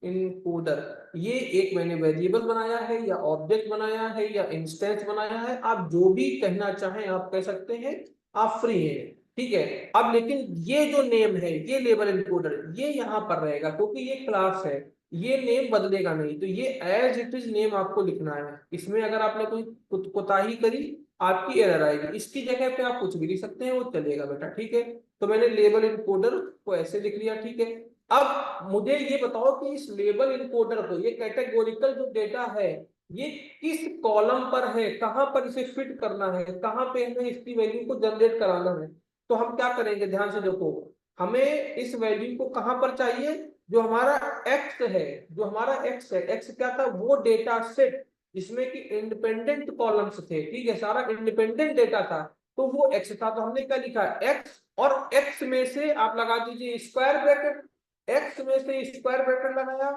इनकोडर। ये एक मैंने वेरिएबल बनाया है या ऑब्जेक्ट बनाया है या इंस्टेंस बनाया है, आप जो भी कहना चाहें आप कह सकते हैं, आप फ्री हैं, ठीक है। अब लेकिन ये जो नेम है, ये लेबल इनकोडर, ये यहाँ पर रहेगा क्योंकि ये क्लास है, ये नेम बदलेगा नहीं। तो ये एज इट इज नेम आपको लिखना है। इसमें अगर आपने कोई कोताही करी, आपकी एरर आएगी। इसकी जगह पे आप कुछ भी लिख सकते हैं, वो चलेगा बेटा, ठीक है। तो मैंने लेबल इनकोडर को ऐसे लिख लिया, ठीक है। अब मुझे ये बताओ कि इस लेबल इनकोडर को, ये कैटेगोरिकल जो डेटा है, ये किस कॉलम पर है, कहां पर इसे फिट करना है, कहां पे हमें इसकी वैल्यू को जनरेट कराना है। तो हम क्या करेंगे, ध्यान से देखो, हमें इस वैल्यू को कहां पर चाहिए, जो हमारा एक्स है, जो हमारा एक्स है, एक्स क्या था, वो डेटा सेट जिसमें कि इंडिपेंडेंट कॉलम्स थे, ठीक है, सारा इंडिपेंडेंट डेटा था, तो वो एक्स था। तो हमने क्या लिखा, एक्स, और एक्स में से आप लगा दीजिए स्क्वायर ब्रैकेट, एक्स में से स्क्वायर ब्रैकेट लगाया,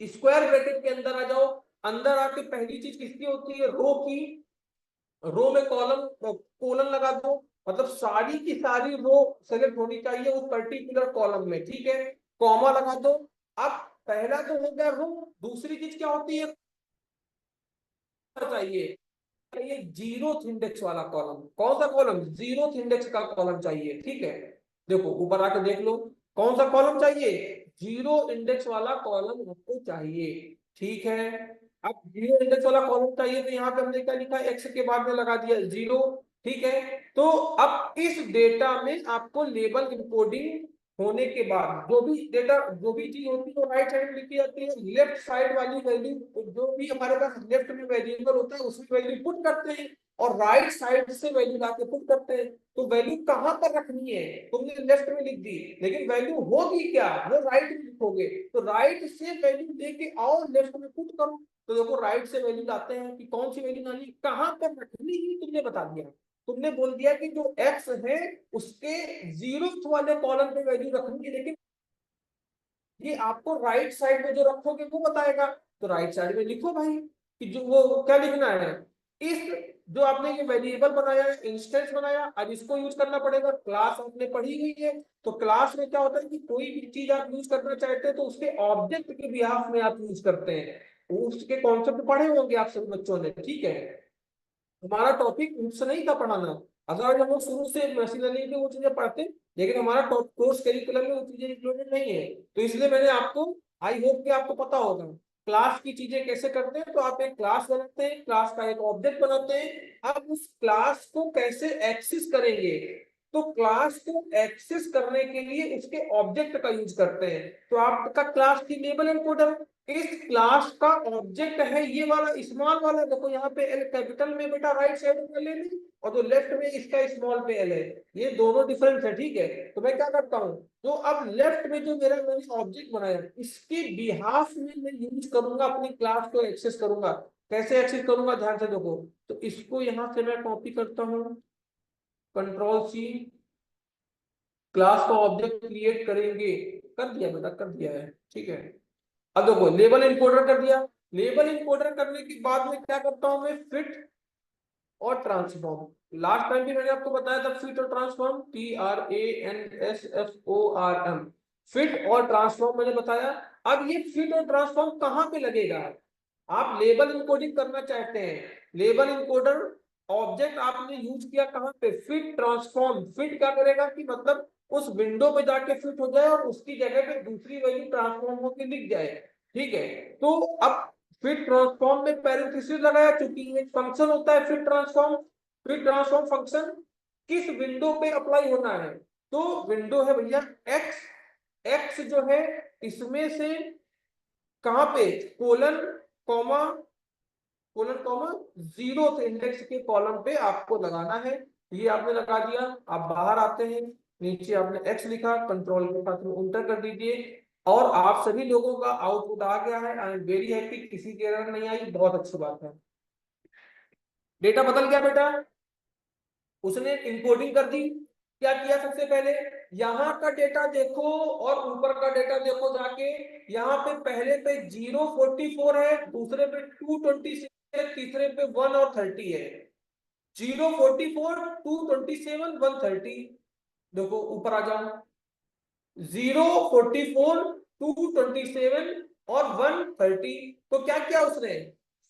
स्क्वायर ब्रैकेट के अंदर आ जाओ। अंदर आके पहली चीज किसकी होती है, रो की, रो में कॉलम कोलन लगा दो, मतलब सारी की सारी रो सेलेक्ट होनी चाहिए उस पर्टिकुलर कॉलम में, ठीक है, कॉमा लगा दो। अब पहला तो हो गया रो, दूसरी चीज क्या होती है, चाहिए चाहिए जीरो इंडेक्स वाला कॉलम। कौन सा कॉलम, जीरो इंडेक्स का कॉलम चाहिए, ठीक है। देखो ऊपर आके देख लो, कौन सा कॉलम चाहिए, जीरो इंडेक्स वाला कॉलम आपको चाहिए, ठीक है। अब जीरो इंडेक्स वाला कॉलम चाहिए, तो यहाँ पे हमने क्या लिखा, एक्स के बाद में लगा दिया 0, ठीक है। तो अब इस डेटा में आपको लेबल इनकोडिंग होने के बाद जो भी डेटा, जो भी चीज होती है वो राइट साइड में लिखी जाती है। लेफ्ट साइड वाली वैल्यू जो भी हमारे पास लेफ्ट में वेरिएबल होता है उसमें वैल्यू पुट करते हैं, और राइट साइड से वैल्यू लाके पुट करते हैं। तो वैल्यू कहां पर रखनी है, तुमने लेफ्ट में लिख दी, लेकिन वैल्यू होगी क्या, वो राइट में लिखोगे। तो राइट से वैल्यू लेके आओ, लेफ्ट में पुट करो। तो देखो राइट से वैल्यू लाते हैं कि कौन सी वैल्यू लानी, कहां पर रखनी ही तुमने बता दिया। तुमने बोल दिया कि जो एक्स है उसके जीरो वाले कॉलम पे वैल्यू रखनी है, लेकिन ये आपको राइट साइड में जो रखोगे वो बताएगा। तो राइट साइड में लिखो भाई कि जो वो क्या लिखना है, इस जो आपने ये वेरिएबल बनाया है, इंस्टेंस बनाया, अब इसको यूज करना पड़ेगा। क्लास आपने पढ़ी हुई है, तो क्लास में क्या होता है कि कोई भी चीज आप यूज करना चाहते हैं तो उसके ऑब्जेक्ट के बिहाफ में आप यूज करते हैं। उसके कॉन्सेप्ट पढ़े होंगे आप सभी बच्चों ने, ठीक है। हमारा टॉपिक उससे नहीं था पढ़ाना, अगर हम लोग शुरू से मशीन लर्निंग की वो चीजें पढ़ते, लेकिन हमारा टॉप कोर्स करिकुलम में वो चीजें इंक्लूडेड नहीं है। तो इसलिए मैंने आपको, आई होप कि आपको पता होगा क्लास की चीजें कैसे करते हैं। तो आप एक क्लास बनाते हैं, क्लास का एक ऑब्जेक्ट बनाते हैं, आप उस क्लास को कैसे एक्सेस करेंगे, तो क्लास को एक्सेस करने के लिए उसके ऑब्जेक्ट का यूज करते हैं। तो आपका क्लास की लेबल एनकोडर, इस क्लास का ऑब्जेक्ट है ये वाला स्मॉल वाला, देखो यहाँ पे एल कैपिटल में बेटा राइट साइड में ले ली, और जो लेफ्ट में इसका स्मॉल पे एल है, ये दोनों डिफरेंस है, ठीक है। तो मैं क्या करता हूँ, तो अब लेफ्ट में जो मेरा मैंने ऑब्जेक्ट बनाया, इसके बिहाफ में मैं यूज करूंगा, अपनी क्लास को एक्सेस करूंगा। कैसे एक्सेस करूंगा, ध्यान से देखो। तो इसको यहाँ से मैं कॉपी करता हूँ, कंट्रोल C, क्लास का ऑब्जेक्ट क्रिएट करेंगे, कर दिया बेटा, कर दिया है, ठीक है। अब देखो लेबल इनकोडर कर दिया। लेबल इनकोडर करने के बाद में क्या करता हूं मैं, फिट और ट्रांसफॉर्म। लास्ट टाइम भी मैंने आपको बताया था, फिट और ट्रांसफॉर्म, TRANSFORM, फिट और ट्रांसफॉर्म मैंने बताया। अब ये फिट और ट्रांसफॉर्म कहां पे लगेगा, आप लेबल इनकोडिंग करना चाहते हैं, लेबल इनकोडर ऑब्जेक्ट आपने यूज किया कहां पे, फिट ट्रांसफॉर्म। फिट क्या करेगा कि मतलब उस विंडो में जाके फिट हो जाए और उसकी जगह पे दूसरी वैल्यू ट्रांसफॉर्म होकर लिख जाए, ठीक है। तो अब फिट ट्रांसफॉर्म में पैरेंथेसिस लगाया, चूंकि एक फंक्शन होता है fit transform. Fit transform function किस विंडो पे अप्लाई होना है, तो विंडो है भैया एक्स। एक्स जो है इसमें से कहां पे, colon comma, colon comma zero index के कॉलम पे आपको लगाना है। ये आपने लगा दिया, आप बाहर आते हैं, नीचे आपने एक्स लिखा, कंट्रोल के साथ में इंटर कर दीजिए, और आप सभी लोगों का आउटपुट आ गया है। आई एम वेरी हैप्पी, किसी की एरर नहीं आई, बहुत अच्छी बात है। डेटा बदल गया बेटा, उसने इनकोडिंग कर दी। क्या किया सबसे पहले, यहाँ का डेटा देखो और ऊपर का डेटा देखो जाके। यहाँ पे पहले पे 044 है, दूसरे पे 226 है, तीसरे पे 1 और 30 है। 044 227 130। देखो ऊपर आ जाओ, 044 227 और 130। तो क्या किया उसने,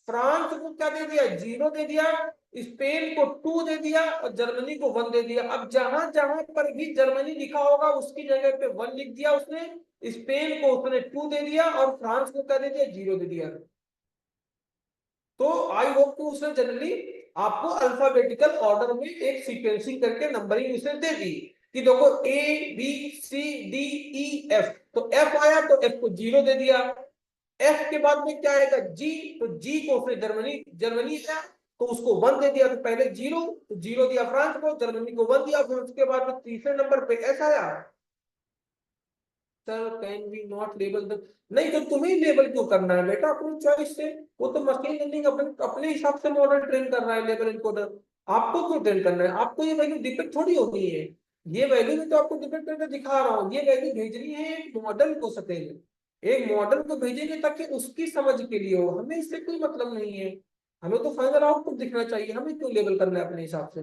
फ्रांस को क्या दे दिया, 0 दे दिया, स्पेन को 2 दे दिया और जर्मनी को 1 दे दिया। अब जहां जहां पर भी जर्मनी लिखा होगा उसकी जगह पे 1 लिख दिया उसने, स्पेन को उसने 2 दे दिया और फ्रांस को क्या दे दिया, 0 दे दिया। तो आई होप टू उसने जनरली आपको अल्फाबेटिकल ऑर्डर में एक सीक्वेंसिंग करके नंबरिंग उसने दे दी कि देखो A B C D E F. तो एफ आया तो एफ को 0 दे दिया। एफ के बाद में क्या आएगा, जी, तो जी को उसने जर्मनी, जर्मनी है तो उसको 1 दे दिया, तो पहले 0, तो 0 दिया फ्रांस को, जर्मनी को 1 दिया, फिर उसके बाद में तीसरे नंबर पे एस आया। Sir can we not label the, नहीं तो तुम्हें लेबल क्यों करना है बेटा अपनी चॉइस से, वो तो मशीन लर्निंग अपने अपने हिसाब से मॉडल ट्रेन कर रहा है लेबल इनकोडर। आपको क्यों ट्रेन करना है, आपको ये वैल्यू डिपेक्ट थोड़ी हो गई है। ये वैल्यू भी तो आपको डिपेक्ट करके दिखा रहा हूँ, ये वैल्यू भेजनी है एक मॉडल को सटेल, एक मॉडल को भेजेंगे ताकि उसकी समझ के लिए हो, हमें इससे कोई मतलब नहीं है। हमें तो फाइनल आउटपुट दिखना चाहिए, हमें क्यों लेबल करना है अपने हिसाब से।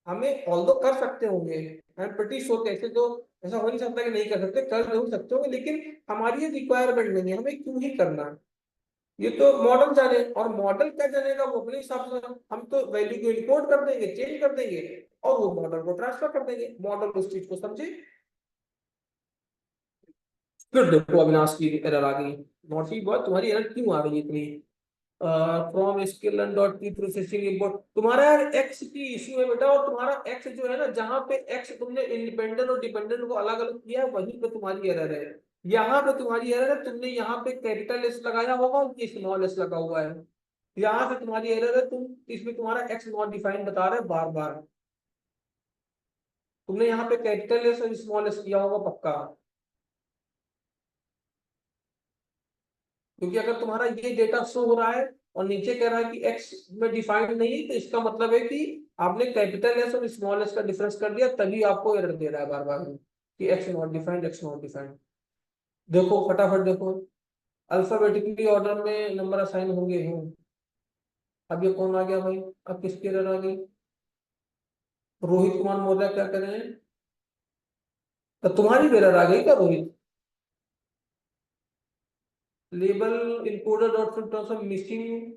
हमें ऑल्दो कर सकते होंगे, आई एम प्रीटी श्योर, कैसे तो ऐसा हो नहीं सकता कि नहीं कर सकते, कर जरूर सकते होंगे, लेकिन हमारी ये रिक्वायरमेंट नहीं है, हमें क्यों ही करना है। ये तो मॉडल जाने, और मॉडल क्या जानेगा वो अपने हिसाब से, हम तो वैल्यू को इनकोड कर देंगे, चेंज कर देंगे और वो मॉडल को ट्रांसफर कर देंगे, मॉडल उस चीज को समझे। फिर देखो अविनाश की एरर आ गई, नॉटी बॉय तुम्हारी एरर क्यों आ रही है इतनी, फ्रॉम स्केलन डॉट की प्रोसेसिंग इम्पोर्ट, तुम्हारा यार एक्स की इश्यू है बेटा, और तुम्हारा एक्स जो है ना, जहां पे एक्स तुमने इंडिपेंडेंट और डिपेंडेंट को अलग अलग किया है वहीं पे तुम्हारी एरर है। यहाँ पे तुम्हारी एरर है, तुमने यहाँ पे कैपिटल एस लगाया होगा और ये स्मॉल एस लगा हुआ है, यहाँ से तुम्हारी एरर है। तुम इसमें तुम्हारा एक्स नॉट डिफाइन बता रहे बार बार, तुमने यहाँ पे कैपिटल एस और स्मॉल एस किया होगा पक्का, क्योंकि अगर तुम्हारा ये डेटा शो हो रहा है और नीचे कह रहा है कि एक्स में डिफाइंड नहीं है, तो इसका मतलब है कि आपने कैपिटल एस और स्मॉल एस का डिफरेंस कर दिया, तभी आपको एरर दे रहा है बार बार कि x not defined, x not defined. देखो फटाफट देखो, अल्फाबेटिकली ऑर्डर में नंबर असाइन होंगे हैं। अब ये कौन आ गया भाई, अब किसकी एरर आ गई, रोहित कुमार मौर्य क्या कर रहे हैं, तो तुम्हारी भी एरर आ गई क्या Rohit, label encoder dot filter missing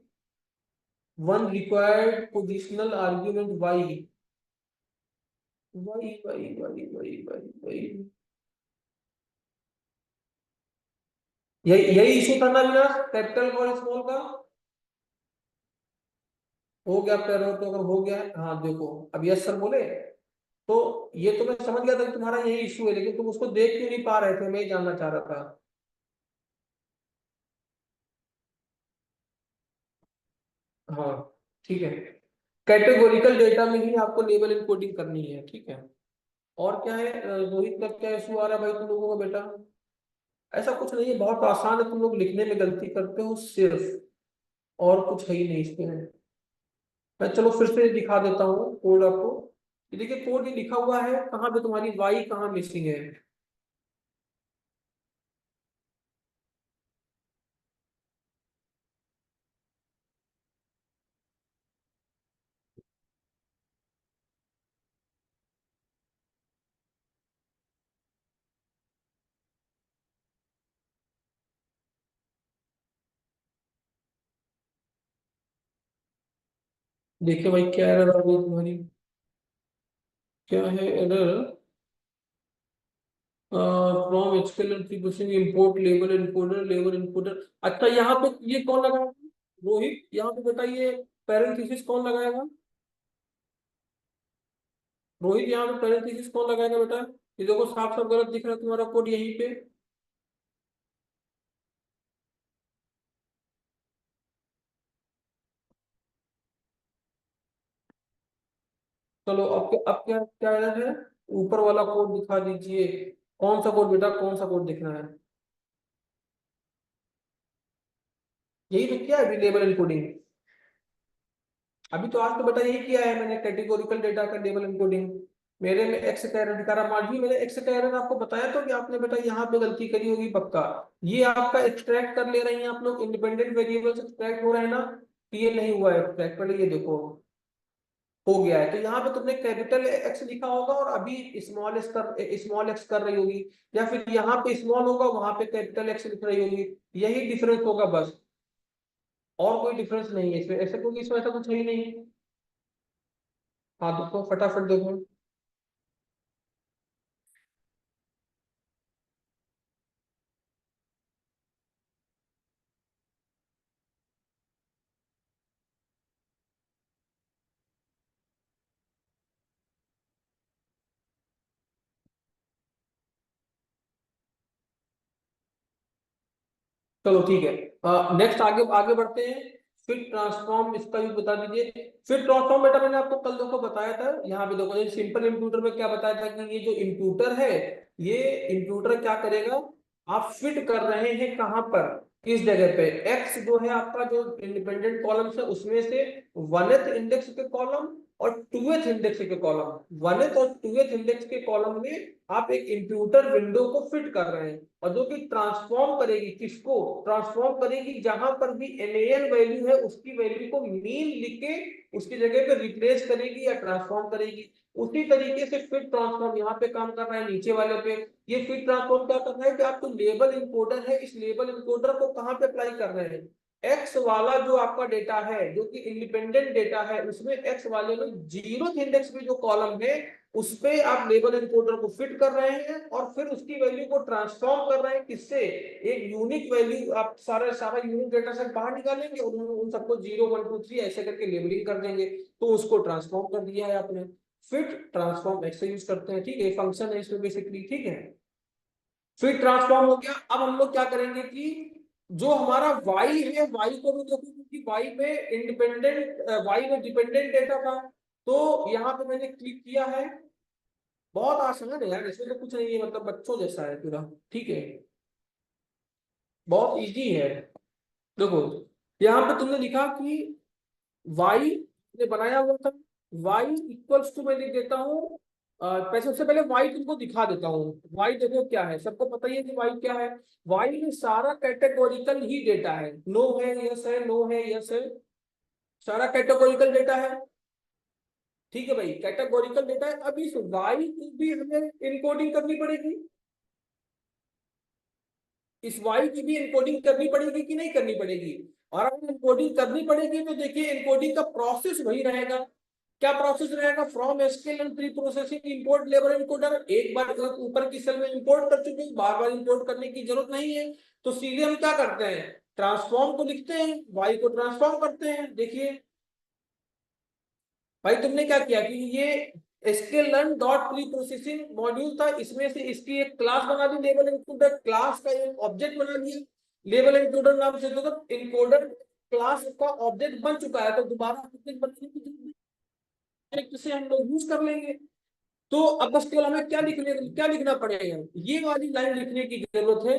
one required positional argument y, वही। यही यही इशू था ना विनाश, कैपिटल और स्मॉल का। हो गया आप कह रहे हो, तो अगर हो गया है, हाँ देखो अब यस सर बोले, तो ये तो मैं समझ गया था कि तुम्हारा यही इशू है, लेकिन तुम उसको देख क्यों नहीं पा रहे थे, मैं ये जानना चाह रहा था। हाँ ठीक है, कैटेगोरिकल डेटा में ही आपको लेबल इनकोडिंग करनी है, ठीक है। और क्या है, रोहित का क्या इशू आ रहा है भाई तुम लोगों का बेटा, ऐसा कुछ नहीं है, बहुत आसान है, तुम लोग लिखने में गलती करते हो सिर्फ, और कुछ है ही नहीं इसमें। मैं चलो फिर से दिखा देता हूँ कोड आपको, ये देखिए कोड ये लिखा हुआ है, कहाँ पे तुम्हारी वाई कहाँ मिसिंग है। देखिए भाई क्या एरर आ गई तुम्हारी, क्या है error? From HKL entry import label encoder. अच्छा यहाँ पे ये कौन लगाएगा? रोहित, यहाँ पे बेटा ये पैरेंथेसिस कौन लगाएगा? रोहित, यहाँ पे पैरेंथेसिस कौन लगाएगा बेटा? ये देखो साफ साफ गलत दिख रहा है तुम्हारा कोड यहीं पे। चलो अब क्या क्या एरर है? ऊपर वाला कोड दिखा दीजिए। कौन सा कोड बेटा, कौन सा कोड दिखना है? यही तो किया है लेबल एनकोडिंग। अभी तो आज तो बेटा यही किया है मैंने, कैटेगोरिकल डेटा का लेबल एनकोडिंग। मेरे में एक्स का एरर दिखा रहा, मार्जी मैंने एक्स का एरर आपको बताया तो कि आपने बेटा यहाँ पे गलती करी होगी पक्का। ये आपका एक्सट्रैक्ट कर ले रही हैं आप लोग, इंडिपेंडेंट वेरिएबल्स एक्सट्रैक्ट हो रहे हैं ना, तो ये नहीं हुआ है एक्सट्रैक्ट, पहले ये देखो हो गया है। तो यहाँ पे तुमने कैपिटल एक्स लिखा होगा और अभी स्मॉल एक्स कर रही होगी, या फिर यहाँ पे स्मॉल होगा वहां पे कैपिटल एक्स लिख रही होगी। यही डिफरेंस होगा बस, और कोई डिफरेंस नहीं है इसमें, ऐसे क्योंकि इसमें ऐसा कुछ है ही नहीं। हाँ देखो फटाफट देखो। चलो ठीक है, नेक्स्ट आगे आगे बढ़ते हैं। फिट ट्रांसफॉर्म इसका भी बता दीजिए। फिट ट्रांसफॉर्म बेटा मैंने आपको कल देखो बताया था, यहाँ पे देखो सिंपल इंप्यूटर में क्या बताया था कि ये जो इंप्यूटर है, ये इंप्यूटर क्या करेगा, आप फिट कर रहे हैं कहाँ पर, किस जगह पे। एक्स जो है आपका जो इंडिपेंडेंट कॉलम्स है उसमें से वनथ इंडेक्स के कॉलम और टूवेथ इंडेक्स के कॉलम, वनथ और टूवेथ इंडेक्स के कॉलम में आप एक इंप्यूटर विंडो को फिट कर रहे हैं, और जो कि ट्रांसफॉर्म करेगी, किसको ट्रांसफॉर्म करेगी, जहां पर भी एनएएल वैल्यू है उसकी वैल्यू को मीन लिख के उसकी जगह पे रिप्लेस करेगी या ट्रांसफॉर्म करेगी। उसी तरीके से फिट ट्रांसफॉर्म यहाँ पे काम कर रहा है नीचे वाले पे। ये फिट ट्रांसफॉर्म क्या कर रहा है कि आपको लेबल इंकोडर है, इस लेबल इंकोडर को कहाँ पे अप्लाई कर रहे हैं, एक्स वाला जो आपका डेटा है जो कि इंडिपेंडेंट डेटा है उसमें एक्स वाले में जीरो इंडेक्स में जो कॉलम है उस पे आप लेबल एनकोडर को फिट कर रहे हैं और फिर उसकी वैल्यू को ट्रांसफॉर्म कर रहे हैं, किससे, एक यूनिक वैल्यू, आप सारा सारा यूनिक डेटा सेट बाहर निकालेंगे और उन सबको 0 1 2 3 ऐसे करके लेबलिंग कर देंगे, तो उसको ट्रांसफॉर्म कर दिया है आपने। फिट ट्रांसफॉर्म ऐसे यूज करते हैं, ठीक है, फंक्शन है इसमें बेसिकली, ठीक है। फिट ट्रांसफॉर्म हो गया। अब हम लोग क्या करेंगे कि जो हमारा y है, y को भी देखो, क्योंकि y में इंडिपेंडेंट, y में डिपेंडेंट डेटा था, तो यहाँ पे मैंने क्लिक किया है। बहुत आसान है यार, इसमें तो कुछ नहीं है, मतलब बच्चों जैसा है पूरा, ठीक है, बहुत इजी है। देखो यहाँ पे तुमने लिखा कि y ने बनाया हुआ था, y इक्वल्स टू मैं लिख देता हूँ, पहले सबसे पहले y तुमको दिखा देता हूँ। y देखो क्या है, सबको पता ही है कि y क्या है। y में सारा कैटेगोरिकल ही डेटा है, नो है यस है, नो है यस है, सारा कैटेगोरिकल डेटा है, ठीक है भाई, कैटेगोरिकल डेटा है। अब इस y की भी हमें इनकोडिंग करनी पड़ेगी, इस y की भी इनकोडिंग करनी पड़ेगी कि नहीं करनी पड़ेगी। और अगर इनकोडिंग करनी पड़ेगी तो देखिए इनकोडिंग का प्रोसेस वही रहेगा। क्या प्रोसेस रहेगा, from SQL and pre processing import label encoder, एक बार ऊपर की सेल में इंपोर्ट कर चुके हैं, बार बार इंपोर्ट करने की जरूरत नहीं है। तो सीधे हम क्या करते हैं, ट्रांसफॉर्म को लिखते हैं, y को ट्रांसफॉर्म करते हैं। देखिए भाई तुमने क्या किया कि ये sklearn dot pre processing module था, इसमें से इसकी एक क्लास बना दी, लेबल इंक्लूडर क्लास का एक ऑब्जेक्ट बना दिया लेबल इंक्लूडर नाम से, तो इंक्लूडर क्लास का ऑब्जेक्ट बन चुका है, तो दोबारा ऑब्जेक्ट बनाने की जरूरत नहीं, से हम लोग यूज कर लेंगे। तो अब बस केवल हमें क्या लिखना पड़ेगा, ये वाली लाइन लिखने की जरूरत है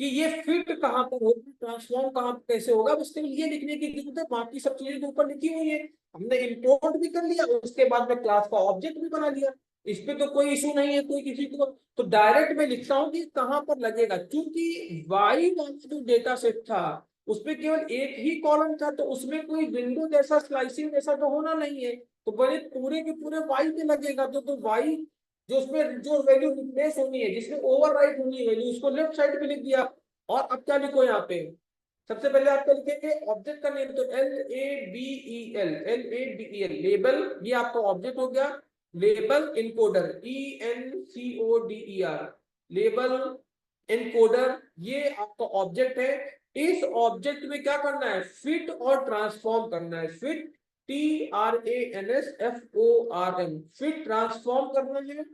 कि ये फिट कहाँ पर होगा, ट्रांसफॉर्म कहाँ पर कैसे होगा, बस केवल ये लिखने की जरूरत है, बाकी सब चीजें तो ऊपर लिखी हुई है। हमने इंपोर्ट भी कर लिया, उसके बाद में क्लास का ऑब्जेक्ट भी बना लिया, इस पे तो कोई इशू नहीं है कोई किसी को। तो डायरेक्ट मैं लिखता हूँ कि कहाँ पर लगेगा, क्योंकि वाई वाला जो डेटा सेट था उसमें केवल एक ही कॉलम था, तो उसमें कोई विंडो जैसा स्लाइसिंग जैसा तो होना नहीं है, तो बड़े पूरे के पूरे वाई पे लगेगा। तो वाई जो उसमें जो वैल्यू रिप्लेस होनी है, जिसमें ओवरराइट होनी है वैल्यू, उसको लेफ्ट साइड पे लिख दिया। और अब क्या लिखो यहाँ पे, सबसे पहले आपको लिखेंगे ऑब्जेक्ट का नेम, तो LABEL, लेबल, ये आपका ऑब्जेक्ट हो गया। Label encoder, ENCODER, label encoder, ये आपका ऑब्जेक्ट है। इस ऑब्जेक्ट में क्या करना है, फिट और ट्रांसफॉर्म करना है। फिट, TRANSFORM, फिट ट्रांसफॉर्म करना है।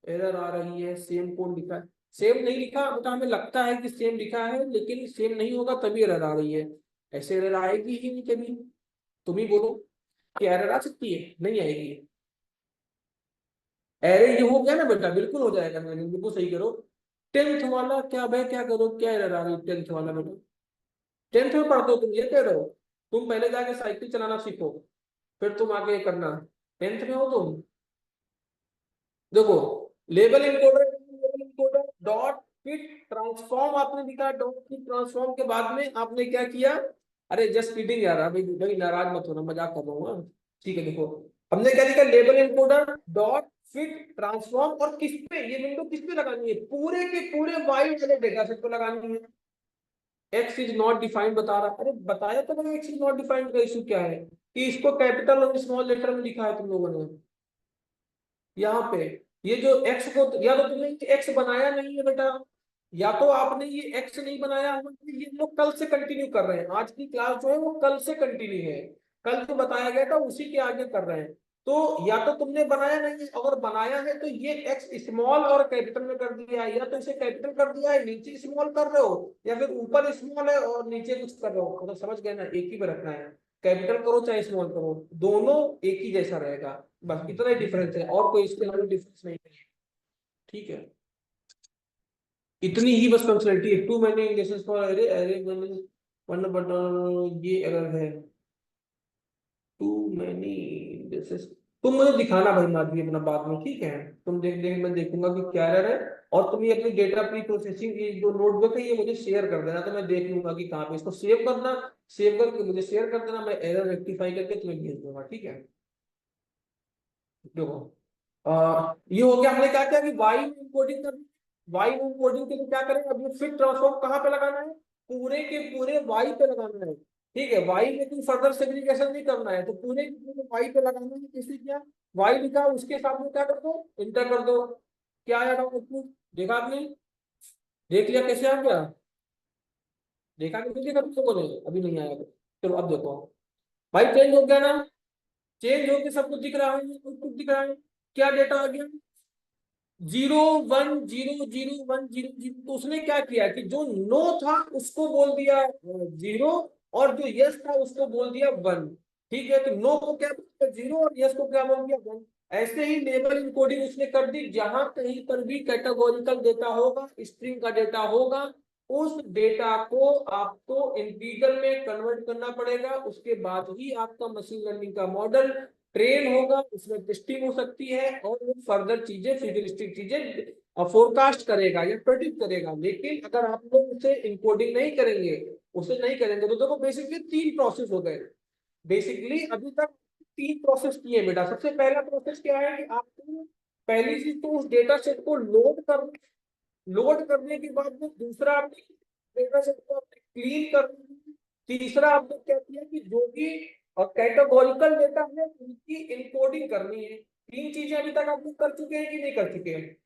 एरर आ रही है, सेम कोड लिखा है, सेम नहीं लिखा, मतलब हमें लगता है कि सेम लिखा है, लेकिन सेम नहीं होगा तभी एरर आ रही है। ऐसे एरर आएगी ही नहीं कभी। तुम ही बोलो कि एरर आ सकती है, नहीं आएगी। एरर ये हो गया ना बेटा, बिल्कुल हो जाएगा, मैंने बिल्कुल सही करो। टेंथ वाला क्या भाई, क्या करो, क्या एरर आ रही है टेंथ वाला बेटा? टेंथ में पढ़ते हो तुम, ये कह रहे हो? तुम पहले जाके साइकिल चलाना सीखो, फिर तुम आगे करना। टेंथ में हो तुम? देखो, label encoder dot fit transform आपने लिखा, डॉट फिट ट्रांसफॉर्म के बाद में आपने क्या किया? अरे जस्ट किडिंग यार, अभी भाई नाराज मत होना, मजाक कर रहा हूँ हाँ? ठीक है, देखो हमने क्या लिखा, label encoder dot fit transform, और किस पे ये विंडो किस पे लगानी है, पूरे के पूरे वाई वाले डेटा सेट को लगानी है। एक्स इज नॉट डिफाइंड बता रहा, अरे बताया तो मैंने एक्स इज नॉट डिफाइंड का इशू क्या है, कि इसको कैपिटल और स्मॉल लेटर में लिखा है तुम लोगों ने यहाँ पे। ये जो एक्स को, या तो तुमने एक्स बनाया नहीं है बेटा, या तो आपने ये एक्स नहीं बनाया हुआ, ये लोग कल से कंटिन्यू कर रहे हैं, आज की क्लास जो है वो कल से कंटिन्यू है। कल जो बताया गया था उसी के आगे कर रहे हैं। तो या तो तुमने बनाया नहीं है, अगर बनाया है तो ये एक्स स्मॉल और कैपिटल में कर दिया है, या तो इसे कैपिटल कर दिया है नीचे स्मॉल कर रहे हो, या फिर ऊपर स्मॉल है और नीचे कुछ कर रहे हो, मतलब समझ गए ना, एक ही में रखना है। कैपिटल करो चाहे स्मॉल करो, दोनों एक ही जैसा रहेगा। बस इतना ही डिफरेंस है, और कोई इसके अलावा डिफरेंस नहीं है। ठीक है, इतनी ही बस फंक्शनलिटी है। Too many indexes for array, array one but ये एरर है, टू मैनी इंडेक्सेस। तुम मुझे दिखाना भाई माधवी अपना बाद में, ठीक है? तुम देख देख, मैं देखूंगा कि क्या एरर है। और तुम ये अपनी डेटा प्री प्रोसेसिंग ये जो नोटबुक है ये मुझे शेयर कर देना, तो मैं देख लूंगा कि कहाँ पे इसको सेव करना। सेव करके मुझे शेयर कर देना, मैं एरर रेक्टिफाई करके तुम्हें भेज दूंगा, ठीक है? देखो, ये हो गया, हमने क्या किया कि वाई में कोडिंग कर, वाई में कोडिंग के लिए क्या करें, अब ये फिट ट्रांसफॉर्म कहाँ पे लगाना है, पूरे के पूरे वाई पे लगाना है। ठीक है, वाई में कोई फर्दर सेग्रीगेशन नहीं करना है, तो पूरे के पूरे वाई पे लगाना है। कैसे किया, वाई लिखा, उसके सामने क्या कर दो, इंटर कर दो। क्या आया था, देखा आपने? देख लिया कैसे आ गया? देखा कि नहीं देखा तुम लोगों ने? अभी नहीं आया तो चलो अब देखो, भाई चेंज हो गया ना? चेंज होके सब कुछ दिख रहा है, कुछ कुछ दिख रहा है। क्या डेटा आ गया, 0 1 0 0 1 0 0। तो उसने क्या किया कि जो नो था उसको बोल दिया 0, और जो यस था उसको बोल दिया 1। ठीक है, तो नो को क्या बोल दिया 0, और यस को क्या बोल दिया 1। ऐसे ही लेबल इनकोडिंग उसने कर दी, जहां कहीं पर भी कैटेगोरिकल डेटा होगा, स्ट्रिंग का डेटा होगा, उस डेटा को आपको इंटीजर में कन्वर्ट करना पड़ेगा, उसके बाद ही आपका मशीन लर्निंग का मॉडल ट्रेन होगा, उसमें टेस्टिंग हो सकती है, और वो फर्दर चीजें, फ्यूचरिस्टिक चीजें फोरकास्ट करेगा या प्रेडिक्ट करेगा। लेकिन अगर आप लोग उसे इनकोडिंग नहीं करेंगे, उसे नहीं करेंगे, तो देखो बेसिकली तीन प्रोसेस हो गए। बेसिकली अभी तक तीन प्रोसेस किए बेटा। सबसे पहला प्रोसेस क्या है कि आपको पहली चीज तो उस डेटा सेट को लोड कर, लोड करने के बाद में दूसरा आपने डेटा सेट को आपने क्लीन कर, तीसरा आपने क्या किया कि जो भी कैटेगोरिकल डेटा है उनकी इनकोडिंग करनी है। तीन चीजें अभी तक आप लोग कर चुके हैं कि नहीं कर चुके हैं?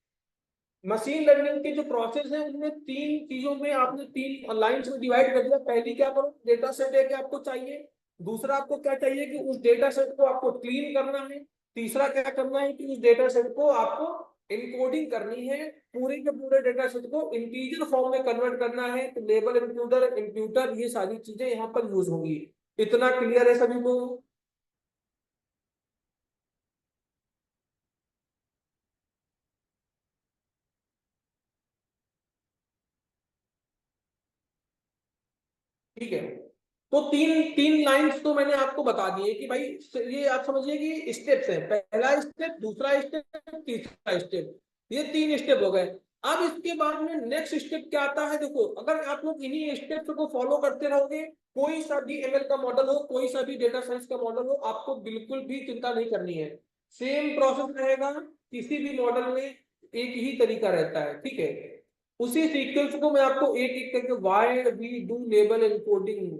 मशीन लर्निंग के जो प्रोसेस है उनमें तीन चीजों में आपने तीन लाइंस में डिवाइड कर दिया। पहली क्या करो, डेटा सेट है कि आपको चाहिए, दूसरा आपको क्या चाहिए कि उस डेटा सेट को आपको क्लीन करना है, तीसरा क्या करना है कि उस डेटा सेट को आपको इनकोडिंग करनी है, पूरे के पूरे डेटा सेट को इंटीजर फॉर्म में कन्वर्ट करना है। तो लेबल इंक्लूडर इंप्यूटर ये सारी चीजें यहाँ पर यूज होंगी। इतना क्लियर है सभी को? ठीक है, तो तीन तीन लाइंस तो मैंने आपको बता दिए कि भाई ये आप समझिए कि स्टेप्स है, पहला स्टेप, दूसरा स्टेप, तीसरा स्टेप, ये तीन स्टेप हो गए। अब इसके बाद में नेक्स्ट स्टेप क्या आता है, देखो अगर आप लोग इन्हीं स्टेप्स को फॉलो करते रहोगे, कोई सा भी एमएल का मॉडल हो, कोई सा भी डेटा साइंस का मॉडल हो, आपको बिल्कुल भी चिंता नहीं करनी है। सेम प्रोसेस रहेगा, किसी भी मॉडल में एक ही तरीका रहता है, ठीक है? उसी सीक्वेंस को मैं आपको एक एक करके why we do label encoding.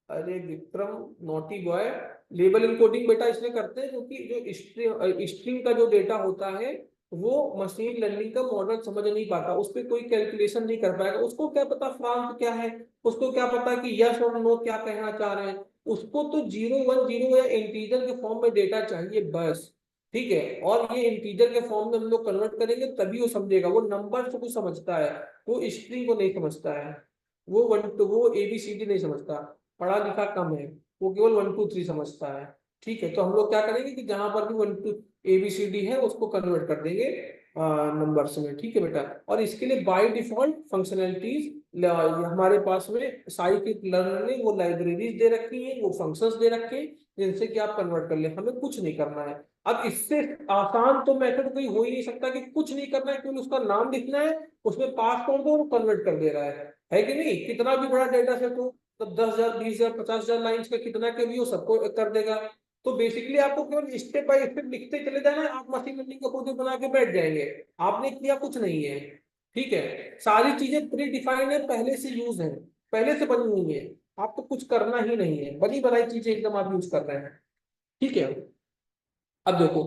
अरे Vikram naughty boy, label encoding बेटा इसलिए करते हैं क्योंकि जो स्ट्रिंग का जो डेटा होता है वो मशीन लर्निंग का मॉडल समझ नहीं पाता, उस पर कोई कैलकुलेशन नहीं कर पाएगा। उसको क्या पता फ्रांस क्या है, उसको क्या पता कि यस और नो क्या कहना चाह रहे हैं। उसको तो 0 1 0 या इंटीजर के फॉर्म में डेटा चाहिए बस। ठीक है, और ये इंटीजर के फॉर्म में हम लोग कन्वर्ट करेंगे तभी वो समझेगा। वो नंबर को समझता है, वो स्ट्रिंग को नहीं समझता है। वो ABCD नहीं समझता, पढ़ा लिखा कम है, वो केवल 1 2 3 समझता है। ठीक है, तो हम लोग क्या करेंगे कि जहां पर भी 1 2 ABCD है उसको कन्वर्ट कर देंगे नंबर्स में। ठीक है बेटा, और इसके लिए बाय डिफॉल्ट फंक्शनैलिटीज हमारे पास में साइकिट लर्नर ने वो लाइब्रेरीज दे रखी है, वो फंक्शंस दे रखे हैं जिनसे कि आप कन्वर्ट कर ले, हमें कुछ नहीं करना है। अब इससे आसान तो मेथड कोई हो ही नहीं सकता कि कुछ नहीं करना है, केवल उसका नाम लिखना है, उसमें पास कर दो और कन्वर्ट कर दे रहा है कि नहीं। कितना भी बड़ा डेटा सेट हो, तो 10,000 20,000 50,000 लाइन्स का कितना के भी हो सबको कर देगा। तो बेसिकली आपको केवल स्टेप बाय स्टेप लिखते चले जाना है, आप मशीन लर्निंग का प्रोजेक्ट बना के बैठ जाएंगे। आपने किया कुछ नहीं है। ठीक है, सारी चीजें प्री डिफाइंड है, पहले से यूज है, पहले से बनी हुई है, आपको कुछ करना ही नहीं है, बनी बनाई चीजें एकदम आप यूज कर रहे हैं। ठीक है, अब देखो,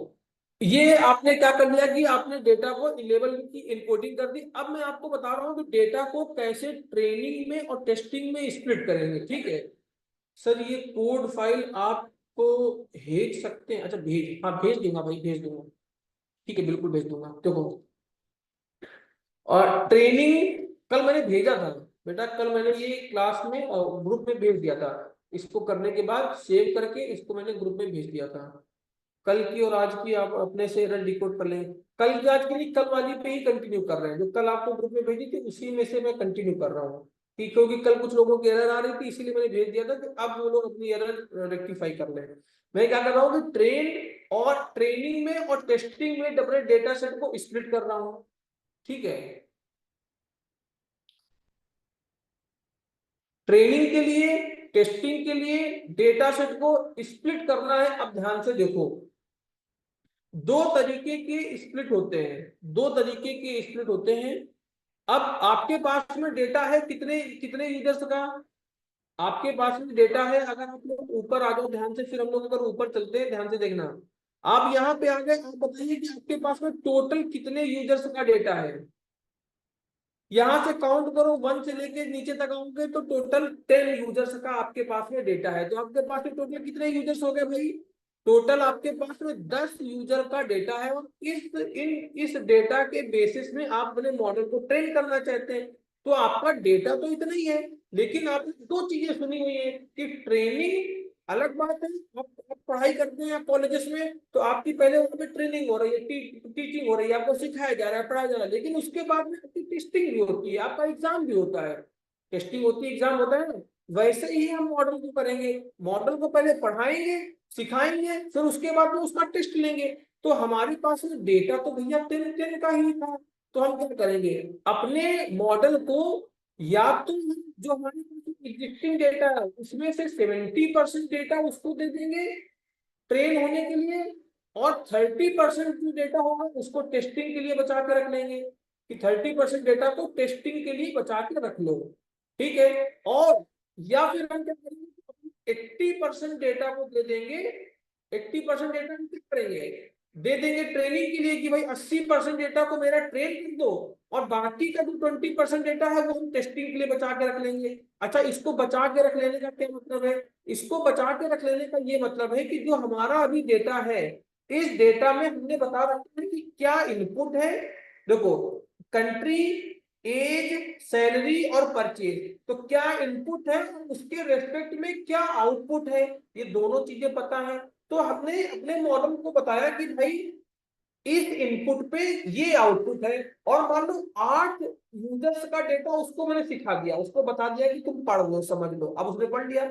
ये आपने क्या कर लिया कि आपने डेटा को लेवल की इनकोडिंग कर दी। अब मैं आपको बता रहा हूं कि डेटा को कैसे ट्रेनिंग में और टेस्टिंग में स्प्लिट करेंगे। ठीक है सर, ये कोड फाइल आपको भेज सकते हैं? अच्छा भेज, हाँ भेज दूंगा भाई, भेज दूंगा। ठीक है बिल्कुल भेज दूंगा, देखो। और ट्रेनिंग कल मैंने भेजा था बेटा, कल मैंने ये क्लास में ग्रुप में भेज दिया था। इसको करने के बाद सेव करके इसको मैंने ग्रुप में भेज दिया था। कल की और आज की आप अपने से रन डिकोड कर लेंगे। कल की आज की नहीं, कल वाली पे ही कंटिन्यू कर रहे हैं, जो कल आपको ग्रुप में भेजी थी उसी में से मैं कंटिन्यू कर रहा हूँ। कि क्योंकि कल कुछ लोगों की एरर आ रही थी, इसीलिए मैंने भेज दिया था कि अब वो लोग अपनी एरर रेक्टिफाई कर लें। मैं क्या कर रहा हूँ कि ट्रेन और ट्रेनिंग में और टेस्टिंग में डबल डेटा सेट को स्प्लिट कर रहा हूँ। ठीक है, ट्रेनिंग के लिए टेस्टिंग के लिए डेटा सेट को स्प्लिट करना है। अब ध्यान से देखो, दो तरीके के स्प्लिट होते हैं, दो तरीके के स्प्लिट होते हैं। अब आपके पास में डेटा है कितने कितने यूजर्स का, आपके पास में डेटा है। अगर आप लोग ऊपर आ जाओ ध्यान से, फिर हम लोग अगर ऊपर चलते हैं ध्यान से देखना। आप यहाँ पे आ गए, आप बताइए कि आपके पास में टोटल कितने यूजर्स का डेटा है। यहां से काउंट करो, 1 से लेके नीचे तक आओगे तो टोटल 10 यूजर्स का आपके पास में डेटा है। तो आपके पास में टोटल कितने यूजर्स हो गए भाई? टोटल आपके पास में 10 यूजर का डेटा है, और इस डेटा के बेसिस में आप अपने मॉडल को ट्रेन करना चाहते हैं। तो आपका डेटा तो इतना ही है, लेकिन आपने दो चीजें सुनी हुई है कि ट्रेनिंग अलग बात है। आप पढ़ाई करते हैं कॉलेजेस में, तो आपकी पहले वहां पे ट्रेनिंग हो रही है, टीचिंग हो रही है, आपको सिखाया जा रहा है, पढ़ाया जा रहा है, लेकिन उसके बाद में आपकी टेस्टिंग भी होती है, आपका एग्जाम भी होता है। टेस्टिंग होती है, एग्जाम होता है ना। वैसे ही हम मॉडल को करेंगे, मॉडल को पहले पढ़ाएंगे, सिखाएंगे, फिर उसके बाद में उसका टेस्ट लेंगे। तो हमारे पास में डेटा तो भैया 10 10 का ही था। तो हम क्या करेंगे, अपने मॉडल को या तो जो हमारे एग्जिस्टिंग डेटा है उसमें से 70% डेटा उसको दे देंगे ट्रेन होने के लिए, और 30% जो डेटा होगा उसको टेस्टिंग के लिए बचा के रख लेंगे, कि 30% डेटा को टेस्टिंग के लिए बचा के रख लो। ठीक है, और या फिर हम क्या करेंगे, 80% डेटा को दे देंगे। 80% डेटा हम क्या करेंगे, दे देंगे ट्रेनिंग के लिए कि भाई 80% डेटा को मेरा ट्रेन कर दो, और बाकी का जो 20% डेटा है वो हम टेस्टिंग के लिए बचा के रख लेंगे। अच्छा, इसको बचा के रख लेने का क्या मतलब है? इसको बचा के रख लेने का ये मतलब है कि जो हमारा अभी डेटा है, इस डेटा में हमने बता रखा है कि क्या इनपुट है। देखो, कंट्री, एज, सैलरी और परचेज, तो क्या इनपुट है और उसके रेस्पेक्ट में क्या आउटपुट है, ये दोनों चीजें पता है। तो हमने अपने मॉडल को बताया कि भाई इस इनपुट पे ये आउटपुट है, और मान लो 8 यूजर्स का डेटा उसको मैंने सिखा दिया, उसको बता दिया कि तुम पढ़ लो समझ लो, अब उसने पढ़ लिया।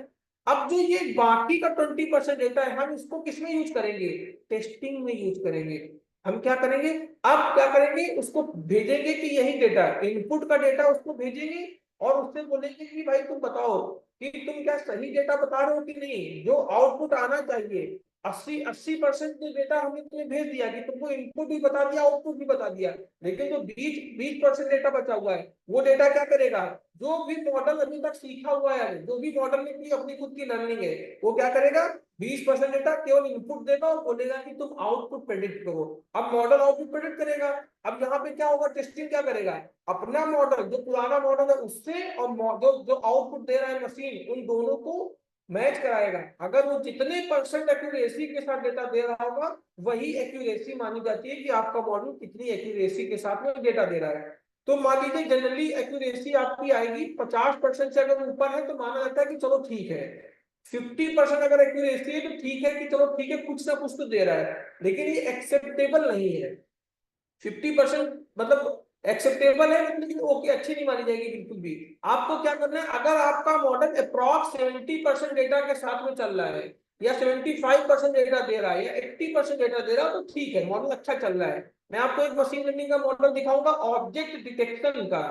अब जो ये बाकी का 20% डेटा है, हम इसको किसमें यूज करेंगे, टेस्टिंग में यूज करेंगे। हम क्या करेंगे, अब क्या करेंगे, उसको भेजेंगे कि यही डेटा इनपुट का डेटा उसको भेजेंगे, और उससे बोलेंगे कि भाई तुम बताओ कि तुम क्या सही डेटा बता रहे हो कि नहीं, जो आउटपुट आना चाहिए 80% जो डेटा हमने तुम्हें भेज दिया कि तुमको इनपुट भी बता दिया आउटपुट भी बता दिया, लेकिन जो 20% डेटा बचा हुआ है वो डेटा क्या करेगा, जो भी मॉडल अभी तक सीखा हुआ है, जो भी मॉडल ने की अपनी खुद की लर्निंग है, वो क्या करेगा, 20% डेटा केवल इनपुट देगा और बोलेगा कि तुम आउटपुट प्रेडिक्ट करो। अब मॉडल आउटपुट प्रेडिक्ट करेगा। अब यहाँ पे क्या होगा, टेस्टिंग क्या करेगा, अपना मॉडल जो पुराना मॉडल है उससे और जो जो आउटपुट दे रहा है मशीन, उन दोनों को मैच कराएगा। अगर वो जितने परसेंट एक्यूरेसी के साथ डेटा दे रहा होगा, वही एक्यूरेसी मानी जाती है कि आपका मॉडल कितनी एक्यूरेसी के साथ में डेटा दे रहा है। तो मान लीजिए जनरली एक्यूरेसी आपकी आएगी 50% से, अगर ऊपर है तो माना जाता है कि चलो ठीक है। 50% अगर एक्यूरेसी है तो ठीक है कि चलो ठीक है, कुछ ना कुछ तो दे रहा है, लेकिन ये एक्सेप्टेबल नहीं है। 50% मतलब एक्सेप्टेबल है, लेकिन ओके अच्छी नहीं मानी जाएगी बिल्कुल भी। आपको क्या करना है, अगर आपका मॉडल अप्रॉक्स 70% डेटा के साथ में चल रहा है, या 75% डेटा दे रहा है, या 80% डेटा दे रहा है, तो ठीक है, मॉडल अच्छा चल रहा है। मैं आपको एक मशीन लर्निंग का मॉडल दिखाऊंगा, ऑब्जेक्ट डिटेक्शन का।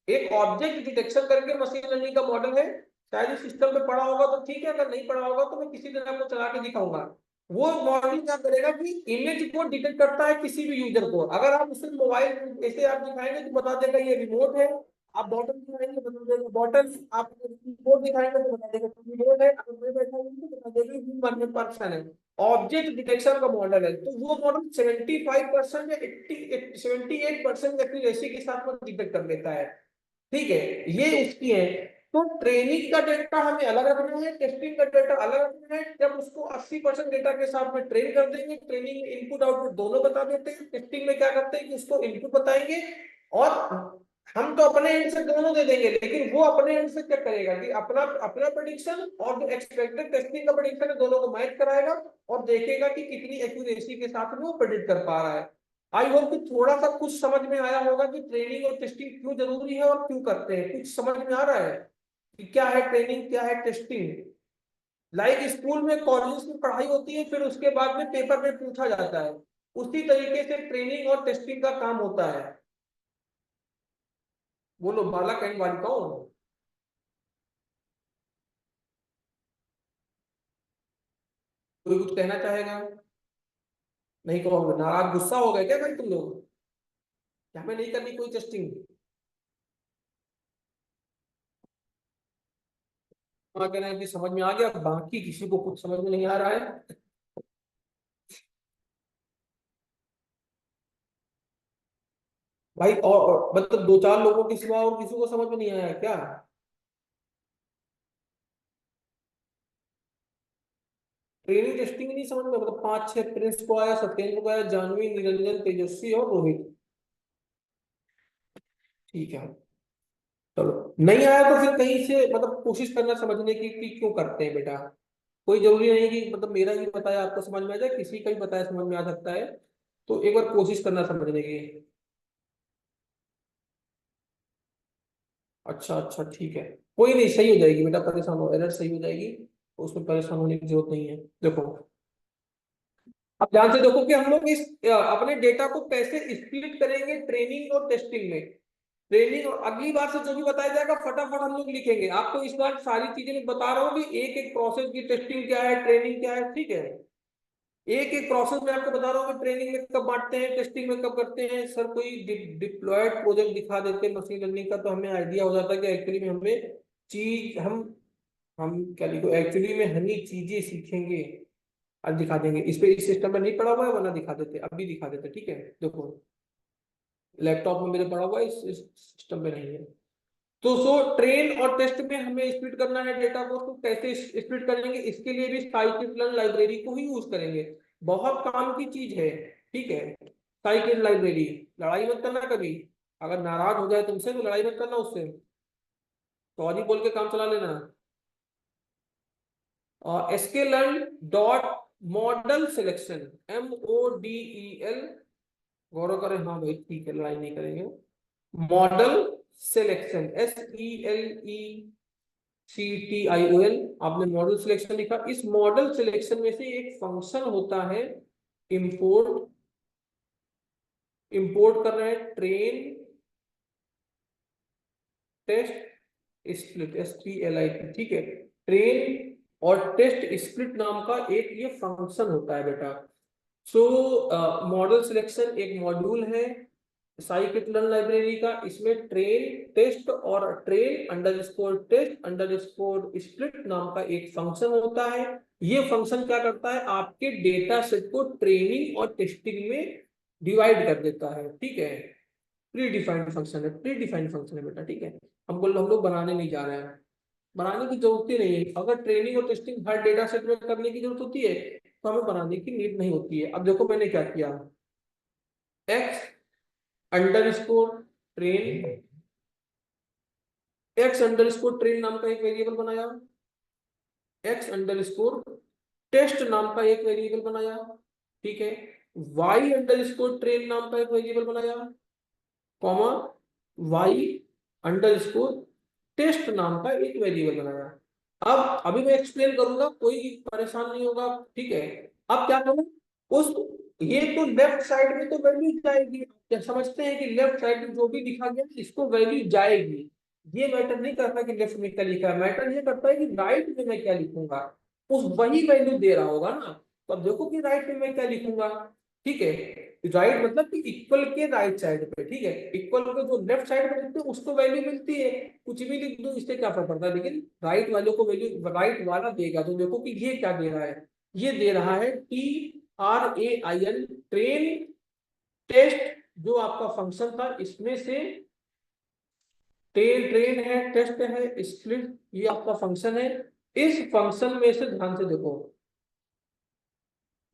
एक ऑब्जेक्ट डिटेक्शन करके मशीन लर्निंग का मॉडल है, शायद इस सिस्टम पे पढ़ा होगा तो ठीक है, अगर नहीं पढ़ा होगा तो मैं किसी दिन आपको चला के दिखाऊंगा। वो मॉडल क्या करेगा कि इमेज को डिटेक्ट करता है किसी भी यूजर को। अगर आप उसे मोबाइल ऐसे आप दिखाएंगे तो बता देगा ये रिमोट है, आप बॉटल दिखाएंगे बता देगा बॉटल, आप कीबोर्ड दिखाएंगे तो बता देगा कीबोर्ड है, अगर मैं बैठा हूं तो बता देगा ह्यूमन पर्सन है। ऑब्जेक्ट डिटेक्शन का मॉडल है, तो वो मॉडल 75% या 78% एक्यूरेसी के साथ में डिटेक्ट कर लेता है। ठीक है, ये उसकी है। तो ट्रेनिंग का डेटा हमें अलग रखना है, टेस्टिंग का डेटा अलग रखना है। जब उसको 80% डेटा के साथ में ट्रेन कर देंगे, ट्रेनिंग में इनपुट आउटपुट दोनों बता देते हैं, टेस्टिंग में क्या करते हैं कि उसको इनपुट बताएंगे, और हम तो अपने एंड से दोनों दे देंगे, लेकिन वो अपने एंड से क्या करेगा कि अपना अपना प्रेडिक्शन और जो एक्सपेक्टेड टेस्टिंग का प्रेडिक्शन है दोनों को मैच कराएगा, और देखेगा कि कितनी एक्यूरेसी के साथ में वो प्रेडिक्ट कर पा रहा है। आई होप कि थोड़ा सा कुछ समझ में आया होगा कि ट्रेनिंग और टेस्टिंग क्यों जरूरी है और क्यों करते हैं। कुछ समझ में आ रहा है कि क्या है ट्रेनिंग, क्या है टेस्टिंग। लाइक स्कूल में कॉलेज में पढ़ाई होती है, फिर उसके बाद में पेपर में पूछा जाता है, उसी तरीके से ट्रेनिंग और टेस्टिंग का काम होता है। बोलो बालक एंड बालिकाओं, कोई कुछ कहना चाहेगा? नहीं कहोगे, नाराज गुस्सा हो गए क्या भाई तुम लोग कि हमें नहीं करनी कोई टेस्टिंग? कहना है कि समझ में आ गया, बाकी किसी को कुछ समझ में नहीं आ रहा है। भाई और मतलब दो चार लोगों के सिवा और किसी को समझ में नहीं आया क्या? ट्रेनिंग टेस्टिंग नहीं समझ में, मतलब पांच छह, प्रिंस को आया, सत्येंद्र को आया, जानवी, निरंजन, तेजस्वी और रोहित। ठीक है, चलो नहीं आया तो फिर कहीं से मतलब कोशिश करना समझने की कि क्यों करते हैं बेटा। कोई जरूरी नहीं कि मतलब मेरा ही बताया आपको समझ में आ जाए, किसी का ही बताया समझ में आ सकता है। तो एक बार कोशिश करना समझने की। अच्छा अच्छा ठीक है, कोई नहीं, सही हो जाएगी बेटा, परेशान हो, एरर सही हो जाएगी, उसमें परेशान होने की जरूरत नहीं है। देखो, अब ध्यान से देखो कि हम लोग इस अपने डेटा को कैसे स्प्लिट करेंगे ट्रेनिंग और टेस्टिंग में। ट्रेनिंग और अगली बार से जो भी बताया जाएगा फटाफट हम लोग लिखेंगे। आपको इस बार सारी चीजें मैं बता रहा हूँ कि एक एक प्रोसेस की, टेस्टिंग क्या है, ट्रेनिंग क्या है, ठीक है। एक एक प्रोसेस में आपको बता रहा हूँ कि ट्रेनिंग में कब बांटते हैं, टेस्टिंग में कब करते हैं। सर कोई डिप्लॉयड प्रोजेक्ट दिखा देते मशीन लर्निंग का, तो हमें आइडिया हो जाता है कि एक्चुअली में हमें चीज हम क्या लिखो, एक्चुअली में हनी चीजें सीखेंगे। आज दिखा देंगे, इस पे इस सिस्टम में नहीं पड़ा हुआ है, वरना दिखा देते, अभी दिखा देते, ठीक है। देखो लैपटॉप में मेरे पड़ा हुआ है, इस सिस्टम में नहीं है। तो सो ट्रेन और टेस्ट में हमें स्प्लिट करना है डेटा को, तो कैसे स्प्लिट करेंगे, इसके लिए भी scikit-learn लाइब्रेरी को ही यूज करेंगे। बहुत काम की चीज है, ठीक है। scikit लाइब्रेरी, लड़ाई मत करना कभी, अगर नाराज हो जाए तुमसे तो लड़ाई मत करना उससे, सॉरी बोल के काम चला लेना। sklearn dot model selection, MODEL, गौरव करें, हाँ भाई ठीक है, लड़ाई नहीं करेंगे। मॉडल सिलेक्शन, SELECTION, आपने मॉडल सिलेक्शन लिखा। इस मॉडल सिलेक्शन में से एक फंक्शन होता है इंपोर्ट, इंपोर्ट कर रहे हैं ट्रेन टेस्ट स्प्लिट, SPLIT, ठीक है। ट्रेन और टेस्ट स्प्लिट नाम का एक ये फंक्शन होता है बेटा। सो मॉडल सिलेक्शन एक मॉड्यूल है साइकिट-लर्न लाइब्रेरी का। इसमें ट्रेन टेस्ट और train underscore test underscore split नाम का एक फंक्शन होता है। ये फंक्शन क्या करता है, आपके डेटा सेट को ट्रेनिंग और टेस्टिंग में डिवाइड कर देता है। ठीक है, प्री डिफाइंड फंक्शन है, प्री डिफाइंड फंक्शन है बेटा। ठीक है, हम लोग बनाने नहीं जा रहे हैं, बनाने की जरूरत ही नहीं है। अगर ट्रेनिंग और टेस्टिंग हर डेटा सेट में करने की जरूरत होती है तो हमें बनाने की नीड नहीं होती है। अब देखो मैंने क्या किया, x underscore train, x underscore train नाम का एक वेरिएबल बनाया, एक्स अंडरस्कोर टेस्ट नाम का एक वेरिएबल बनाया। ठीक है, वाई अंडरस्कोर ट्रेन नाम का एक वेरिएबल बनाया, कॉमा वाई अंडरस्कोर टेस्ट नाम का एक वेरिएबल बनाया। अब अभी मैं एक्सप्लेन करूंगा, कोई परेशान नहीं होगा। ठीक है, अब क्या करूं, उस ये तो लेफ्ट साइड में तो वैल्यू जाएगी। क्या समझते हैं कि लेफ्ट साइड में जो भी लिखा गया इसको वैल्यू जाएगी। ये मैटर नहीं करता कि लेफ्ट में क्या लिखा है, मैटर ये करता है कि राइट में मैं क्या लिखूंगा। उस वही वैल्यू दे रहा होगा ना, तो अब देखो कि राइट में मैं क्या लिखूंगा। ठीक है, राइट मतलब कि इक्वल के राइट साइड पे। ठीक है, इक्वल के जो लेफ्ट साइड में लिखते हैं उसको वैल्यू मिलती है, कुछ भी लिख दो इससे क्या फर्क पड़ता है, लेकिन राइट वालों को वैल्यू राइट वाला देगा। तो देखो कि ये क्या दे रहा है, ये दे रहा है TRAIN ट्रेन टेस्ट, जो आपका फंक्शन था इसमें से ट्रेन ट्रेन है, टेस्ट है, स्प्लिट ये आपका फंक्शन है। इस फंक्शन में से ध्यान से देखो,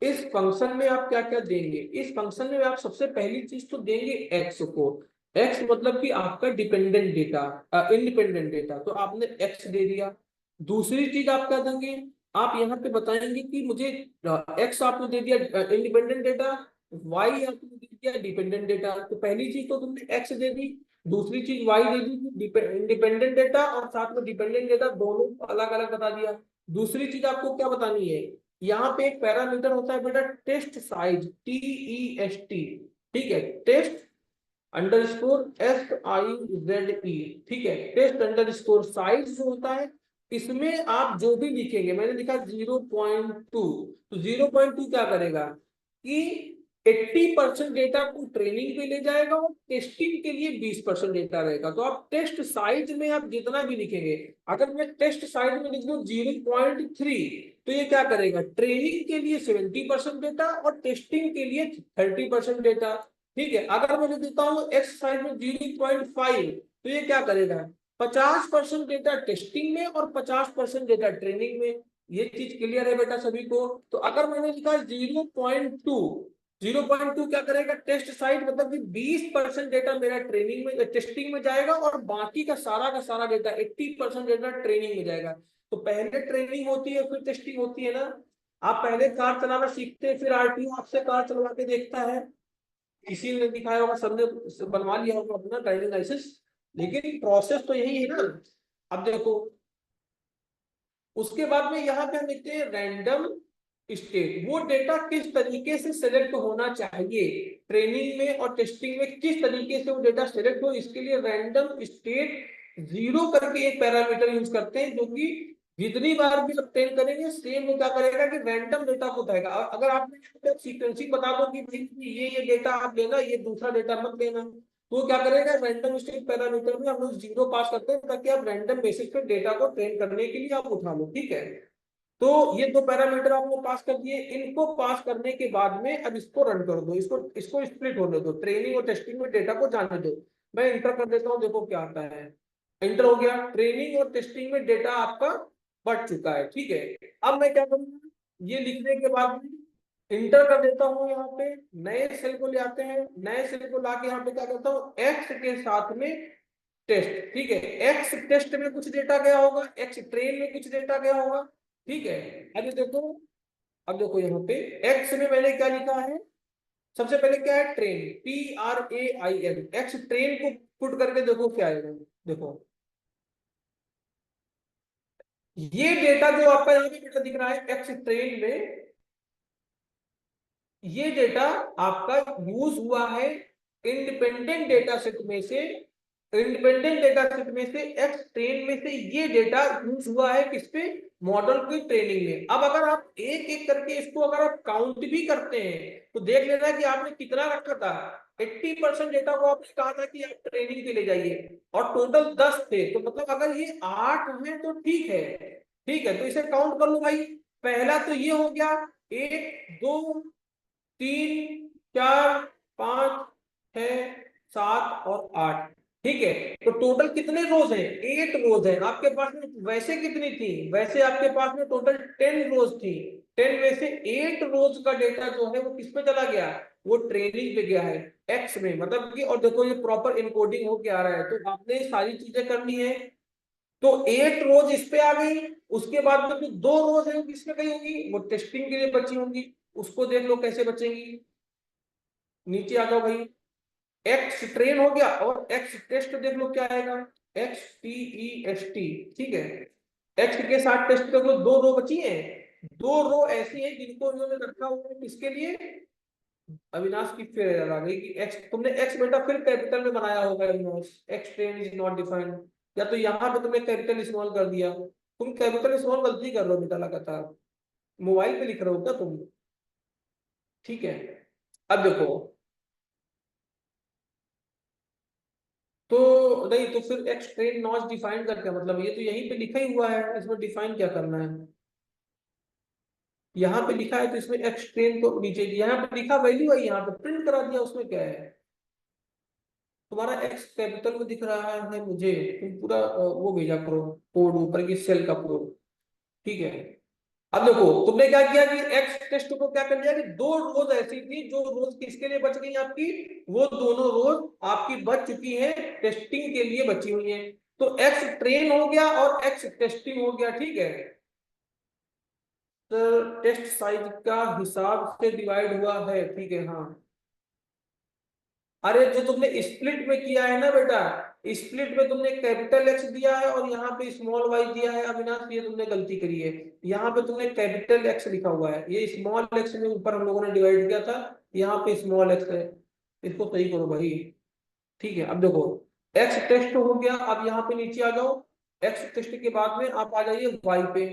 इस फंक्शन में आप क्या क्या देंगे। इस फंक्शन में आप सबसे पहली चीज तो देंगे एक्स को। एक्स मतलब कि आपका डिपेंडेंट डेटा, इंडिपेंडेंट डेटा, तो आपने एक्स दे दिया। दूसरी चीज आप क्या देंगे, आप यहाँ पे बताएंगे कि मुझे एक्स आपने दे दिया इंडिपेंडेंट डेटा, वाई आपने दे दिया डिपेंडेंट डेटा। तो पहली चीज तो तुमने एक्स दे दी, दूसरी चीज why they the independent data, और साथ में डिपेंडेंट डेटा दोनों अलग अलग बता दिया। दूसरी चीज आपको क्या बतानी है, यहाँ पे एक पैरामीटर होता है बेटा टेस्ट साइज, TEST। ठीक है, टेस्ट अंडरस्कोर SIZE। ठीक है, टेस्ट अंडरस्कोर साइज जो होता है, इसमें आप जो भी लिखेंगे, मैंने लिखा 0.2, तो 0.2 क्या करेगा कि 80% डेटा को ट्रेनिंग पे ले जाएगा और टेस्टिंग के लिए 20% डेटा रहेगा। तो आप टेस्ट साइज में आप जितना भी लिखेंगे, अगर मैं टेस्ट साइज में लिख दूं 0.3, तो ये क्या करेगा, ट्रेनिंग के लिए 70% डेटा और टेस्टिंग के लिए 30% डेटा। ठीक है, अगर मैं देता हूँ एक्स साइज में 0.5, तो ये क्या करेगा, 50% डेटा टेस्टिंग में और 50% डेटा ट्रेनिंग में। ये चीज क्लियर है बेटा सभी को। तो अगर मैंने लिखा 0.2, 0.2 क्या करेगा, टेस्ट साइज मतलब कि 20% डेटा मेरा ट्रेनिंग में टेस्टिंग में जाएगा और बाकी का सारा डेटा 80% डेटा ट्रेनिंग में जाएगा। तो पहले ट्रेनिंग होती है फिर टेस्टिंग होती है ना। आप पहले कार चलाना सीखते हैं, फिर RTO आपसे कार चलवा के देखता है, किसी ने दिखाया होगा, सबने बनवा लिया होगा अपना ड्राइविंग लाइसेंस, लेकिन प्रोसेस तो यही है ना। अब देखो, उसके बाद में यहाँ पे हम लिखते हैं रैंडम स्टेट, वो डेटा किस तरीके से सेलेक्ट होना चाहिए, ट्रेनिंग में और टेस्टिंग में किस तरीके से वो डेटा सेलेक्ट हो, इसके लिए रैंडम स्टेट जीरो करके एक पैरामीटर यूज करते हैं, जो कि जितनी बार भी ऑब्टेन करेंगे सेम वो क्या करेगा कि रैंडम डेटा को उठाएगा। अगर आपने सीक्वेंसिंग बता दो कि भाई ये डेटा आप लेना, ये दूसरा डेटा मत लेना, तो क्या करेगा, रैंडम स्टेट पैरामीटर में हम लोग जीरो पास करते हैं ताकि आप रैंडम बेसिस पे डेटा को ट्रेन करने के लिए आप उठा लो। ठीक है, तो ये दो पैरामीटर आपको पास कर दिए। इनको पास करने के बाद में अब इसको रन कर दो, इसको इसको स्प्लिट होने दो, ट्रेनिंग और टेस्टिंग में डेटा को जाने दो। मैं इंटर कर देता हूँ, देखो क्या आता है। इंटर हो गया, ट्रेनिंग और टेस्टिंग में डेटा आपका बढ़ चुका है। ठीक है, अब मैं क्या करूंगा, ये लिखने के बाद में इंटर कर देता हूँ, यहाँ पे नए सेल को ले आते हैं, नए सेल को लाके यहाँ पे क्या करता हूँ, एक्स के साथ में टेस्ट। ठीक है, एक्स टेस्ट में कुछ डेटा गया होगा, एक्स ट्रेन में कुछ डेटा गया होगा। ठीक है, अभी देखो, अब देखो यहाँ पे एक्स में मैंने क्या लिखा है, सबसे पहले क्या है, ट्रेन, TRAIN, एक्स ट्रेन को पुट करके देखो क्या आएगा। देखो ये डेटा जो आपका यहाँ पे डेटा दिख रहा है एक्स ट्रेन में, ये डेटा आपका यूज हुआ है इंडिपेंडेंट डेटा सेट में से इंडिपेंडेंट डेटा सेट में से एक्स ट्रेन में से ये डेटा यूज हुआ है किस पे, मॉडल की ट्रेनिंग में। अब अगर आप एक एक करके इसको अगर आप काउंट भी करते हैं तो देख लेना कि आपने कितना रखा था। 80% डेटा को आपने कहा था कि आप ट्रेनिंग के लिए जाइए और टोटल 10 थे, तो मतलब अगर ये 8 है तो ठीक है, ठीक है, तो इसे काउंट कर लो भाई। पहला तो ये हो गया, 1 2 3 4 5 6 7 और 8, ठीक है। तो टोटल कितने रोज हैं, 8 रोज हैं आपके पास में। वैसे कितनी थी, वैसे आपके पास में टोटल 10 रोज थी। 10 में से 8 रोज का डेटा जो है वो किस पे चला गया, वो ट्रेनिंग पे गया है, एक्स में, मतलब कि, और देखो ये प्रॉपर इनकोडिंग होके आ रहा है, तो आपने सारी चीजें करनी है। तो 8 रोज इस पे आ गई, उसके बाद में जो 2 रोज है वो किस पे गई होगी, वो टेस्टिंग के लिए बची होंगी। उसको देख लो कैसे बचेंगी, नीचे आ जाओ भाई। एक्स ट्रेन हो गया और एक्स टेस्ट देख लो क्या आएगा, XTEST, ठीक है। एक्स के साथ टेस्ट देख लो, 2 रो बची है। 2 रो ऐसी है जिनको उन्होंने रखा हुआ है किसके लिए, अविनाश की फिर error आ गई कि एक्स, तुमने एक्स बेटा फिर कैपिटल में बनाया होगा Avinash, x train is not defined, या तो यहाँ पे तुमने कैपिटल स्मॉल कर दिया। तुम कैपिटल स्मॉल गलती कर रहे हो बेटा लगातार, मोबाइल पे लिख रहे हो क्या तुम, ठीक है। अब देखो, तो नहीं तो फिर एक्स ट्रेन नॉट डिफाइन करके मतलब ये तो यहीं पे लिखा ही हुआ है, इसमें डिफाइन क्या करना है। यहाँ पे लिखा है तो इसमें एक्स ट्रेन को नीचे, यहाँ पे लिखा वैल्यू है, यहाँ पे प्रिंट करा दिया, उसमें क्या है। तुम्हारा एक्स कैपिटल में दिख रहा है मुझे, तुम पूरा वो भेजा करो, कोड ऊपर की सेल का कोड, ठीक है। अब देखो तुमने क्या किया कि एक्स टेस्ट को क्या कर दिया कि 2 रोज ऐसी थी जो रोज किसके लिए बच गई आपकी, वो दोनों रोज आपकी बच चुकी है, टेस्टिंग के लिए बची हुई है। तो एक्स ट्रेन हो गया और एक्स टेस्टिंग हो गया, ठीक है। तो टेस्ट साइज का हिसाब से डिवाइड हुआ है, ठीक है, हाँ। अरे जो तुमने स्प्लिट में किया है ना बेटा, स्प्लिट में तुमने कैपिटल एक्स दिया है और यहाँ पे स्मॉल वाई दिया है अविनाश, ये तुमने गलती करी है। यहाँ पे तुमने कैपिटल एक्स लिखा हुआ है, ये स्मॉल एक्स में ऊपर हम लोगों ने डिवाइड किया था, यहाँ पे स्मॉल एक्स है। इसको सही करो भाई, ठीक है। अब देखो एक्स टेस्ट हो गया, अब यहाँ पे नीचे आ जाओ, एक्स टेस्ट के बाद में आप आ जाइए वाई पे।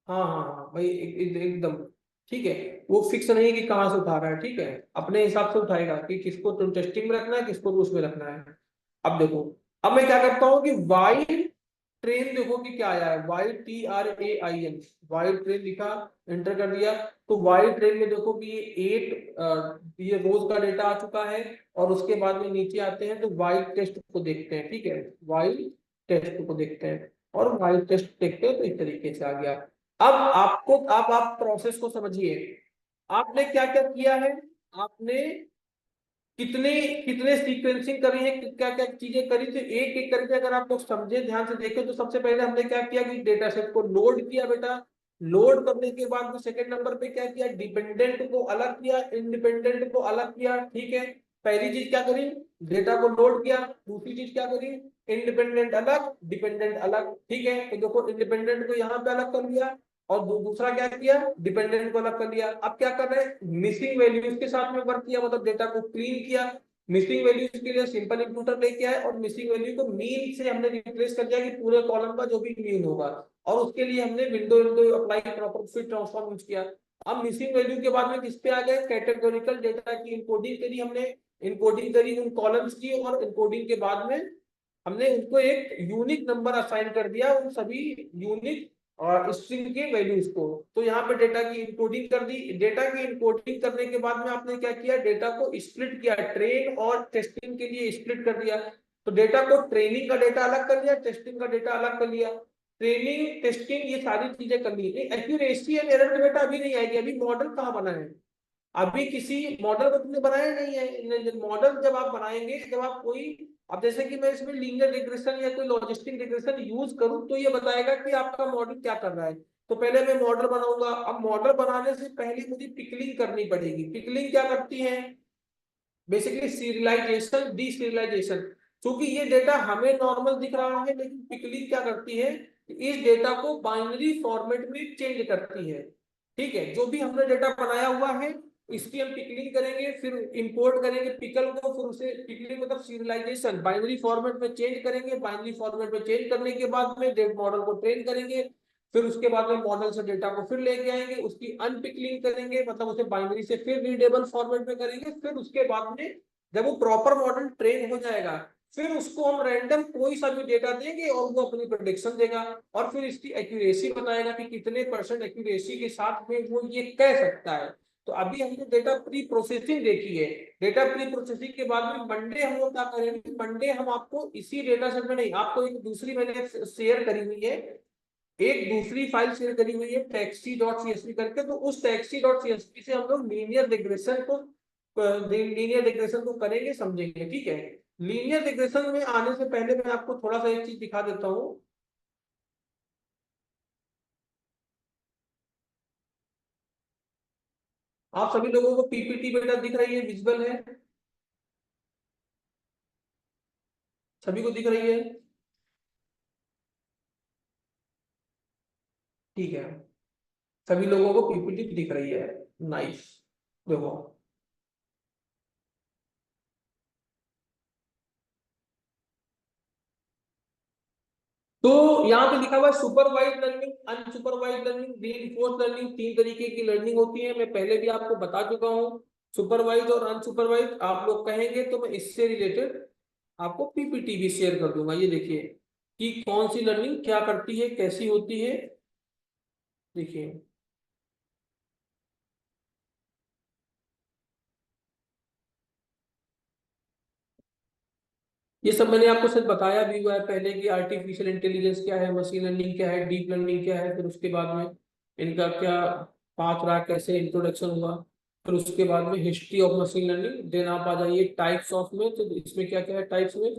हाँ हाँ हाँ भाई, एकदम ठीक है। वो फिक्स नहीं है कि कहाँ से उठा रहा है, ठीक है, अपने हिसाब से उठाएगा कि किसको तो टेस्टिंग में रखना है, किसको तो उसमें रखना है। अब देखो, अब मैं क्या करता हूँ कि वाई ट्रेन, देखो कि क्या आया है, YTRAIN, वाई ट्रेन लिखा, एंटर कर दिया। तो वाई ट्रेन में देखो कि ये 8 ये रोज का डेटा आ चुका है। और उसके बाद में नीचे आते हैं तो वाई टेस्ट को देखते हैं, ठीक है, वाई टेस्ट को देखते हैं, और वाई टेस्ट देखते हैं तो इस तरीके से आ गया। अब आपको, अब आप प्रोसेस को समझिए, आपने क्या क्या किया है, आपने कितने कितने सीक्वेंसिंग करी है, क्या क्या चीजें करी थी, एक एक करके अगर आप लोग समझे ध्यान से देखें तो सबसे पहले हमने क्या किया कि डेटा सेट को लोड किया बेटा। लोड करने के बाद में सेकंड नंबर पे क्या किया, डिपेंडेंट को अलग किया, इंडिपेंडेंट को अलग किया, ठीक है। पहली चीज क्या करी, डेटा को लोड किया। दूसरी चीज क्या करी, इंडिपेंडेंट अलग, डिपेंडेंट अलग, ठीक है। तो देखो इंडिपेंडेंट को यहाँ पे अलग कर लिया, और दूसरा क्या किया, डिपेंडेंट को अलग कर लिया। अब क्या कर रहे हैं, मिसिंग वैल्यूज के साथ में वर्क किया, मतलब डेटा को क्लीन किया। मिसिंग वैल्यूज के लिए सिंपल इंप्यूटर लेके आए और मिसिंग वैल्यू को मीन से हमने रिप्लेस कर दिया कि पूरे कॉलम का जो भी मीन होगा। और उसके लिए हमने window window apply proper fit transform use किया। अब मिसिंग वैल्यू के बाद में किस पे आ गए, कैटेगोरिकल डेटा की इनकोडिंग करी हमने, इनकोडिंग करी उन कॉलम्स की, और इनकोडिंग के बाद में हमने उनको एक यूनिक नंबर असाइन कर दिया, उन सभी यूनिक और स्ट्रिंग के वैल्यूज को। तो यहाँ पे डेटा की इनकोडिंग कर दी। डेटा की इनकोडिंग करने के बाद में आपने क्या किया, डेटा को स्प्लिट किया, ट्रेन और टेस्टिंग के लिए स्प्लिट कर दिया। तो डेटा को ट्रेनिंग का डेटा अलग कर लिया, टेस्टिंग का डेटा अलग कर लिया। ट्रेनिंग टेस्टिंग ये सारी चीजें कर ली। एक्यूरेसी एंड एरर में बेटा अभी नहीं आएगी, अभी मॉडल कहाँ बना है, अभी किसी मॉडल को तुमने बनाया नहीं है। मॉडल जब आप बनाएंगे, जब आप कोई, अब जैसे कि मैं इसमें लीनियर रिग्रेशन या कोई लॉजिस्टिक रिग्रेशन यूज करूं तो ये बताएगा कि आपका मॉडल क्या कर रहा है। तो पहले मैं मॉडल बनाऊंगा, अब मॉडल बनाने से पहले मुझे पिकलिंग करनी पड़ेगी। पिकलिंग क्या करती है, बेसिकली सीरियलाइजेशन, डी सीरियलाइजेशन। क्योंकि ये डेटा हमें नॉर्मल दिख रहा है, लेकिन पिकलिंग क्या करती है, इस डेटा को बाइनरी फॉर्मेट में चेंज करती है, ठीक है। जो भी हमने डेटा बनाया हुआ है इसकी हम पिकलिंग करेंगे, फिर इंपोर्ट करेंगे पिकल को, फिर उसे पिकलिंग मतलब सीरियलाइजेशन बाइनरी फॉर्मेट में चेंज करेंगे, बाइनरी फॉर्मेट में चेंज करने के बाद में डेट मॉडल को ट्रेन करेंगे, फिर उसके बाद में मॉडल से डेटा को फिर लेके आएंगे, उसकी अनपिकलिंग करेंगे, मतलब उसे बाइनरी से फिर रीडेबल फॉर्मेट में करेंगे, फिर उसके बाद में जब वो प्रॉपर मॉडल ट्रेन हो जाएगा, फिर उसको हम रैंडम कोई सा भी डेटा देंगे और वो अपनी प्रेडिक्शन देगा, और फिर इसकी एक्यूरेसी बताएगा कि कितने % एक्यूरेसी के साथ में वो ये कह सकता है। तो अभी हमने डेटा प्री प्रोसेसिंग देखी है। डेटा प्री प्रोसेसिंग के बाद में मंडे हम लोग क्या करेंगे, मंडे हम आपको इसी डेटा सेट में नहीं, आपको एक दूसरी मैंने शेयर करी हुई है, एक दूसरी फाइल शेयर करी हुई है taxi.csv करके, तो उस taxi.csv से हम लोग लीनियर रिग्रेशन को करेंगे, समझेंगे, ठीक है। लीनियर रिग्रेशन में आने से पहले मैं आपको थोड़ा सा एक चीज दिखा देता हूँ। आप सभी लोगों को पीपीटी बेटा दिख रही है, विजुअल है, सभी को दिख रही है, ठीक है, सभी लोगों को पीपीटी दिख रही है, नाइस। देखो, तो यहाँ पे लिखा हुआ है supervise learning, unsupervise learning, reinforce learning, 3 तरीके की लर्निंग होती है, मैं पहले भी आपको बता चुका हूँ। सुपरवाइज और अनसुपरवाइज आप लोग कहेंगे तो मैं इससे रिलेटेड आपको पीपीटी भी शेयर कर दूंगा, ये देखिए कि कौन सी लर्निंग क्या करती है, कैसी होती है, देखिए। ये सब मैंने आपको सिर्फ बताया भी हुआ है पहले कि आर्टिफिशियल इंटेलिजेंस क्या है, मशीन लर्निंग क्या है, डीप लर्निंग क्या है, फिर उसके बाद में इनका क्या पाथ रहा, कैसे इंट्रोडक्शन हुआ, फिर उसके बाद में history of machine learning. Then आप आ जाइए टाइप्स ऑफ में, तो इसमें क्या क्या है टाइप्स में।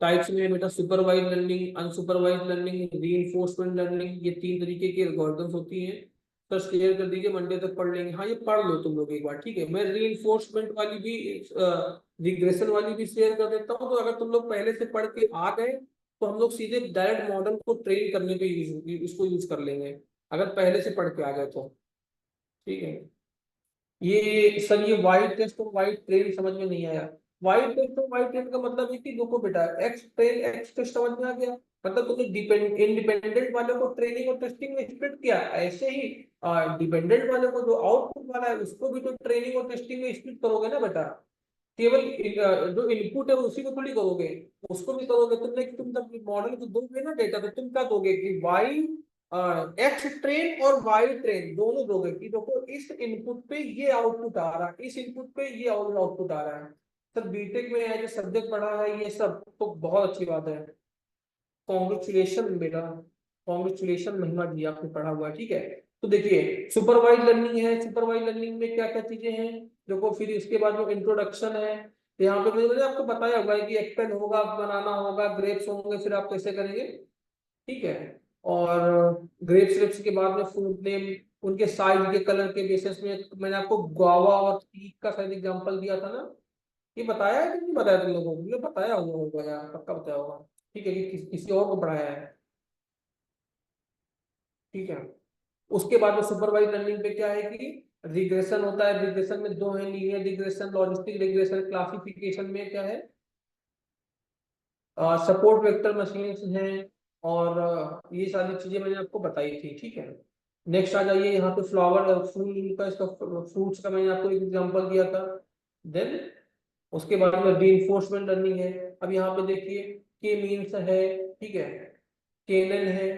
टाइप्स में बेटा supervise learning, unsupervise learning, reinforcement learning, ये 3 तरीके की एल्गोरिथम्स होती हैं। तो शेयर कर दीजिए, मंडे तक पढ़ लेंगे, हाँ ये पढ़ लो तुम लोग एक बार, ठीक है। मैं रीइंफोर्समेंट वाली भी, रिग्रेशन वाली भी शेयर कर देता हूँ, तो अगर तुम लोग पहले से पढ़ के आ गए तो हम लोग सीधे डायरेक्ट मॉडल को ट्रेन करने पे इसको यूज कर लेंगे, अगर पहले से पढ़ के आ गए तो, ठीक है। ये सर, ये वाइड टेस्ट और वाइड ट्रेन समझ में नहीं आया। वाइड टेस्ट और वाइड ट्रेन का मतलब है कि देखो बेटा, एक्स ट्रेन एक्स टेस्ट समझ में आ गया, मतलब तुमने डिपेंड इंडिपेंडेंट वाले को ट्रेनिंग और टेस्टिंग में स्प्लिट किया, ऐसे ही डिपेंडेंट वाले को जो आउटपुट वाला है उसको भी तो ट्रेनिंग और टेस्टिंग में स्प्लिट करोगे ना बेटा। केवल जो इनपुट है उसी को थोड़ी करोगे, उसको भी करोगे तुमने, कि तुम जब मॉडल को दोगे ना डेटा, तो तुम क्या दोगे कि वाई एक्स ट्रेन और वाई ट्रेन दोनों दोगे, कि देखो इस इनपुट पे ये आउटपुट आ रहा है, इस इनपुट पे ये आउटपुट आ रहा है। सर बीटेक में जो सब्जेक्ट पढ़ा है ये सब तो बहुत अच्छी बात है, कॉन्ग्रेचुलेशन बेटा, कॉन्ग्रेचुलेशन महिमा जी, आपने पढ़ा हुआ है, ठीक है। तो देखिए सुपरवाइज लर्निंग है, सुपरवाइज लर्निंग में क्या क्या चीजें हैं, देखो फिर इसके बाद जो इंट्रोडक्शन है, तो यहाँ पे मैंने आपको बताया हुआ है कि एक्सेल होगा, बनाना होगा, ग्रेप्स होंगे, फिर आप कैसे करेंगे, ठीक है। और ग्रेप्स के बाद में फ्रूट नेम, उनके साइज के कलर के बेसिस में, मैंने आपको गुआवा और पीक का शायद एग्जांपल दिया था ना, ये बताया है कि नहीं बताया तुम लोगों को, मुझे बताया हुआ होगा यार, पक्का बताया होगा, ठीक है, कि किसी और को पढ़ाया है, ठीक है। उसके बाद में सुपरवाइज लर्निंग पे क्या है कि रिग्रेशन होता है, रिग्रेशन में दो है, linear regression, logistic regression. Classification में क्या है, सपोर्ट वेक्टर मशीन हैं, और ये सारी चीजें मैंने आपको बताई थी, ठीक है। नेक्स्ट आ जाइए यहाँ पे फ्लावर फूल का, इसका फ्रूट्स का मैंने आपको एक एग्जांपल दिया था। देन उसके बाद में रीइंफोर्समेंट लर्निंग है। अब यहाँ पे देखिए के मीन्स है, ठीक है, केनन है,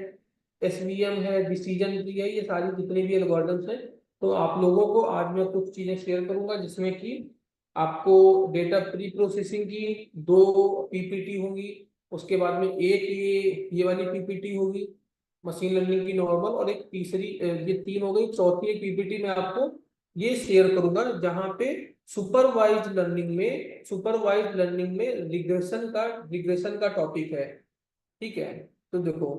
एसवीएम है, डिसीजन ट्री है, ये सारी जितनी भी एल्गोरिथम्स हैं। तो आप लोगों को आज मैं कुछ चीजें शेयर करूंगा जिसमें कि आपको डेटा प्री प्रोसेसिंग की 2 पीपीटी होंगी, उसके बाद में एक ये वाली पीपीटी होगी मशीन लर्निंग की नॉर्मल, और एक तीसरी, ये 3 हो गई, चौथी एक पीपीटी मैं आपको ये शेयर करूंगा जहां पे सुपरवाइज लर्निंग में रिग्रेशन का टॉपिक है, ठीक है। तो देखो,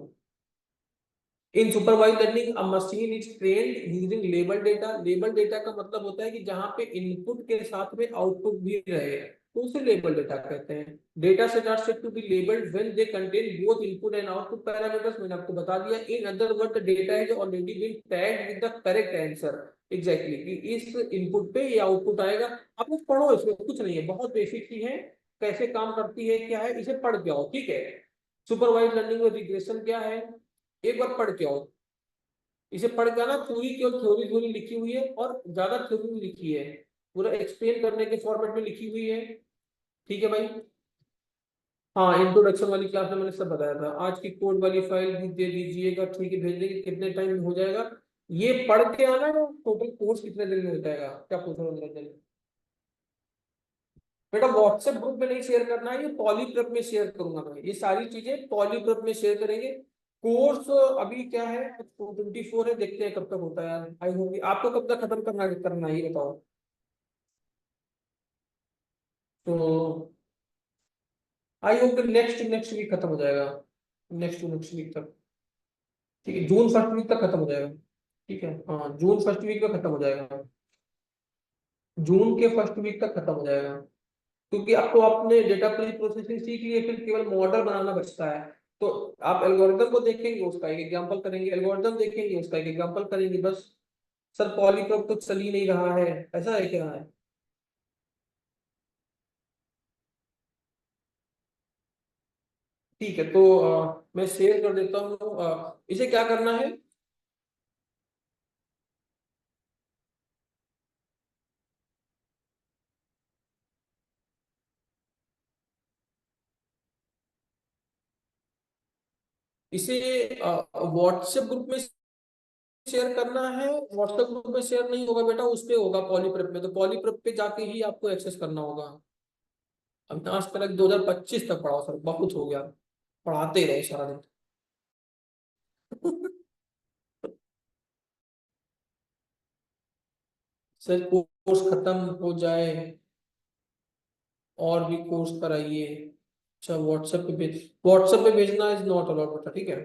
in supervise learning a machine is trained using label data. Label data का मतलब होता है कि जहां पे इनपुट के साथ में आउटपुट भी रहे, तो उसे लेबल डेटा कहते हैं। Data set are said to be labelled when they contain both input and output parameters. मैंने आपको बता दिया। In other word the data is already been tagged with the correct answer. Exactly कि इस इनपुट पे ये आउटपुट आएगा। आप लोग पढ़ो, इसमें कुछ नहीं है, बहुत बेसिक सी है। कैसे काम करती है क्या है, इसे पढ़ के आओ, ठीक है। सुपरवाइज लर्निंग में रिग्रेशन क्या है, एक बार पढ़ के आओ। इसे पढ़ के आना, पूरी केवल थ्योरी थ्योरी लिखी हुई है और ज्यादा थ्योरी नहीं लिखी है, पूरा एक्सप्लेन करने के फॉर्मेट में लिखी हुई है, ठीक है भाई। हाँ, इंट्रोडक्शन वाली क्लास में मैंने सब बताया था। आज की कोड वाली फाइल भी दे दीजिएगा, ठीक है, भेज देंगे। कितने टाइम में हो जाएगा ये पढ़ के आना है। टोटल कोर्स कितने दिन में हो जाएगा, क्या पूछ रहे हो निरंजन? बेटा व्हाट्सएप ग्रुप में नहीं शेयर करना है, ये पॉलीप्रेप में शेयर करूंगा मैं। ये सारी चीजें पॉलीप्रेप में शेयर करेंगे। कोर्स अभी क्या है, 24 है, देखते हैं कब तक होता है यार। आई होगी आपको कब तक खत्म करना करना है ये बताओ। तो I hope next next week खत्म हो जाएगा। नेक्स्ट टू नेक्स्ट वीक तक, ठीक है, जून फर्स्ट वीक तक खत्म हो जाएगा। ठीक है, हाँ, जून फर्स्ट वीक में खत्म हो जाएगा। जून के फर्स्ट वीक तक खत्म हो जाएगा। क्योंकि अब तो आपने डेटा प्री प्रोसेसिंग सीख ली है, फिर केवल मॉडल बनाना बचता है। तो आप एल्गोरिदम को देखेंगे, उसका एक एग्जांपल करेंगे, एल्गोरिदम देखेंगे, उसका एक एग्जांपल करेंगे, बस। सर पॉलीप्रॉप तो चल ही नहीं रहा है, ऐसा है क्या है? ठीक है, तो मैं शेयर कर देता हूँ। इसे क्या करना है, इसे व्हाट्सएप ग्रुप में शेयर करना है। व्हाट्सएप ग्रुप में शेयर नहीं होगा बेटा, उस पे होगा पॉलीप्रेप में। तो पॉलीप्रेप पे जाके ही आपको एक्सेस करना होगा। अब आज तक 2025 तक पढ़ाओ सर, बहुत हो गया, पढ़ाते रहे सारा दिन। सर कोर्स खत्म हो जाए और भी कोर्स कराइए। अच्छा, व्हाट्सएप पे भेज, व्हाट्सएप पे भेजना इज नॉट अलाउड बेटा, ठीक है।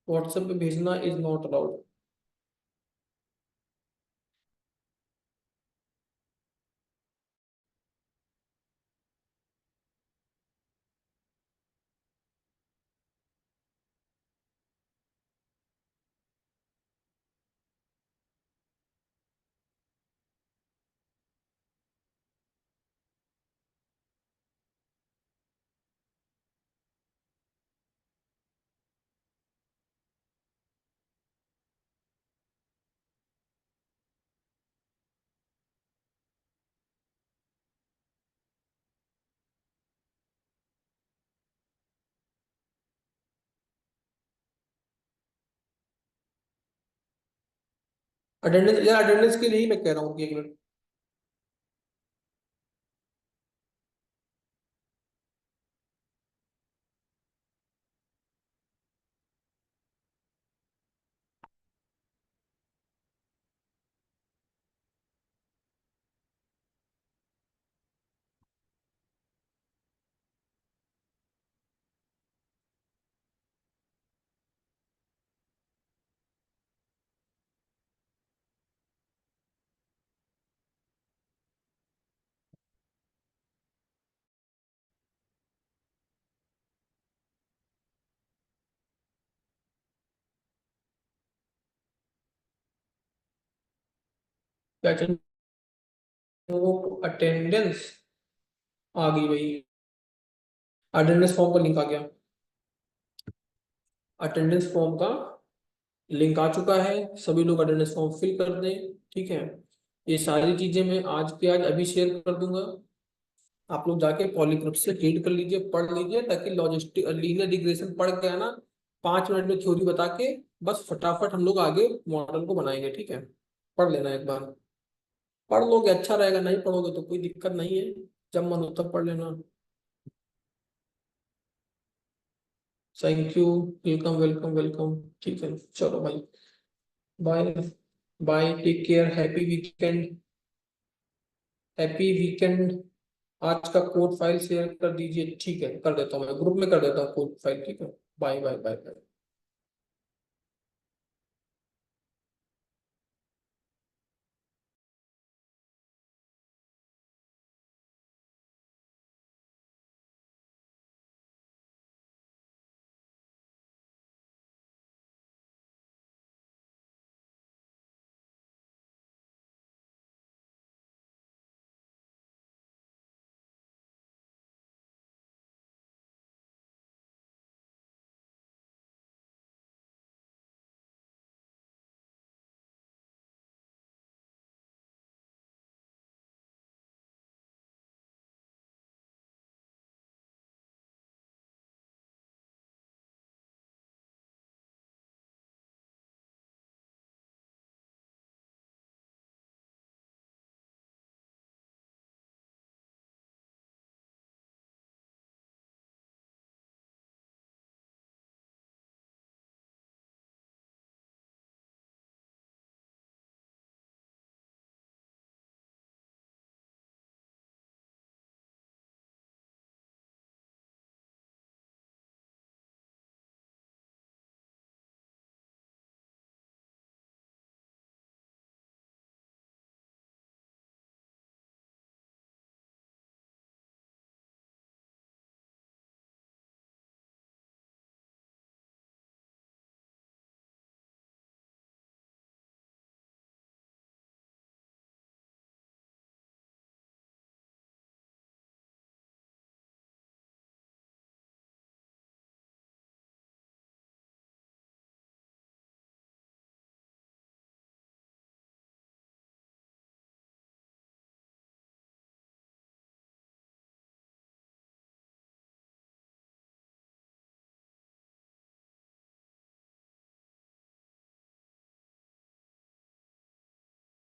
व्हाट्सएप पे भेजना इज नॉट अलाउड। अटेंडेंस, यार अटेंडेंस के लिए ही मैं कह रहा हूँ कि एक मिनट। क्या चाहिए? वो अटेंडेंस आ गई भाई, अटेंडेंस फॉर्म का लिंक आ गया। अटेंडेंस फॉर्म का लिंक आ चुका है, सभी लोग अटेंडेंस फॉर्म फिल कर दें, ठीक है। ये सारी चीजें मैं आज के आज अभी शेयर कर दूंगा। आप लोग जाके पॉलीग्राफ से रीड कर लीजिए, पढ़ लीजिए, ताकि लॉजिस्टिक लीनियर रिग्रेशन पढ़ के आना, 5 मिनट में थ्योरी बता के बस फटाफट हम लोग आगे मॉडल को बनाएंगे, ठीक है। पढ़ लेना एक बार, पढ़ लोगे अच्छा रहेगा, नहीं पढ़ोगे तो कोई दिक्कत नहीं है, जब मन हो तब पढ़ लेना। Thank you, welcome welcome welcome, ठीक है, चलो भाई, bye. Bye, take care, happy weekend. Happy weekend. आज का कोड फाइल शेयर कर दीजिए, ठीक है, कर देता हूँ मैं ग्रुप में कर देता हूँ कोड फाइल, ठीक है। Bye bye bye bye.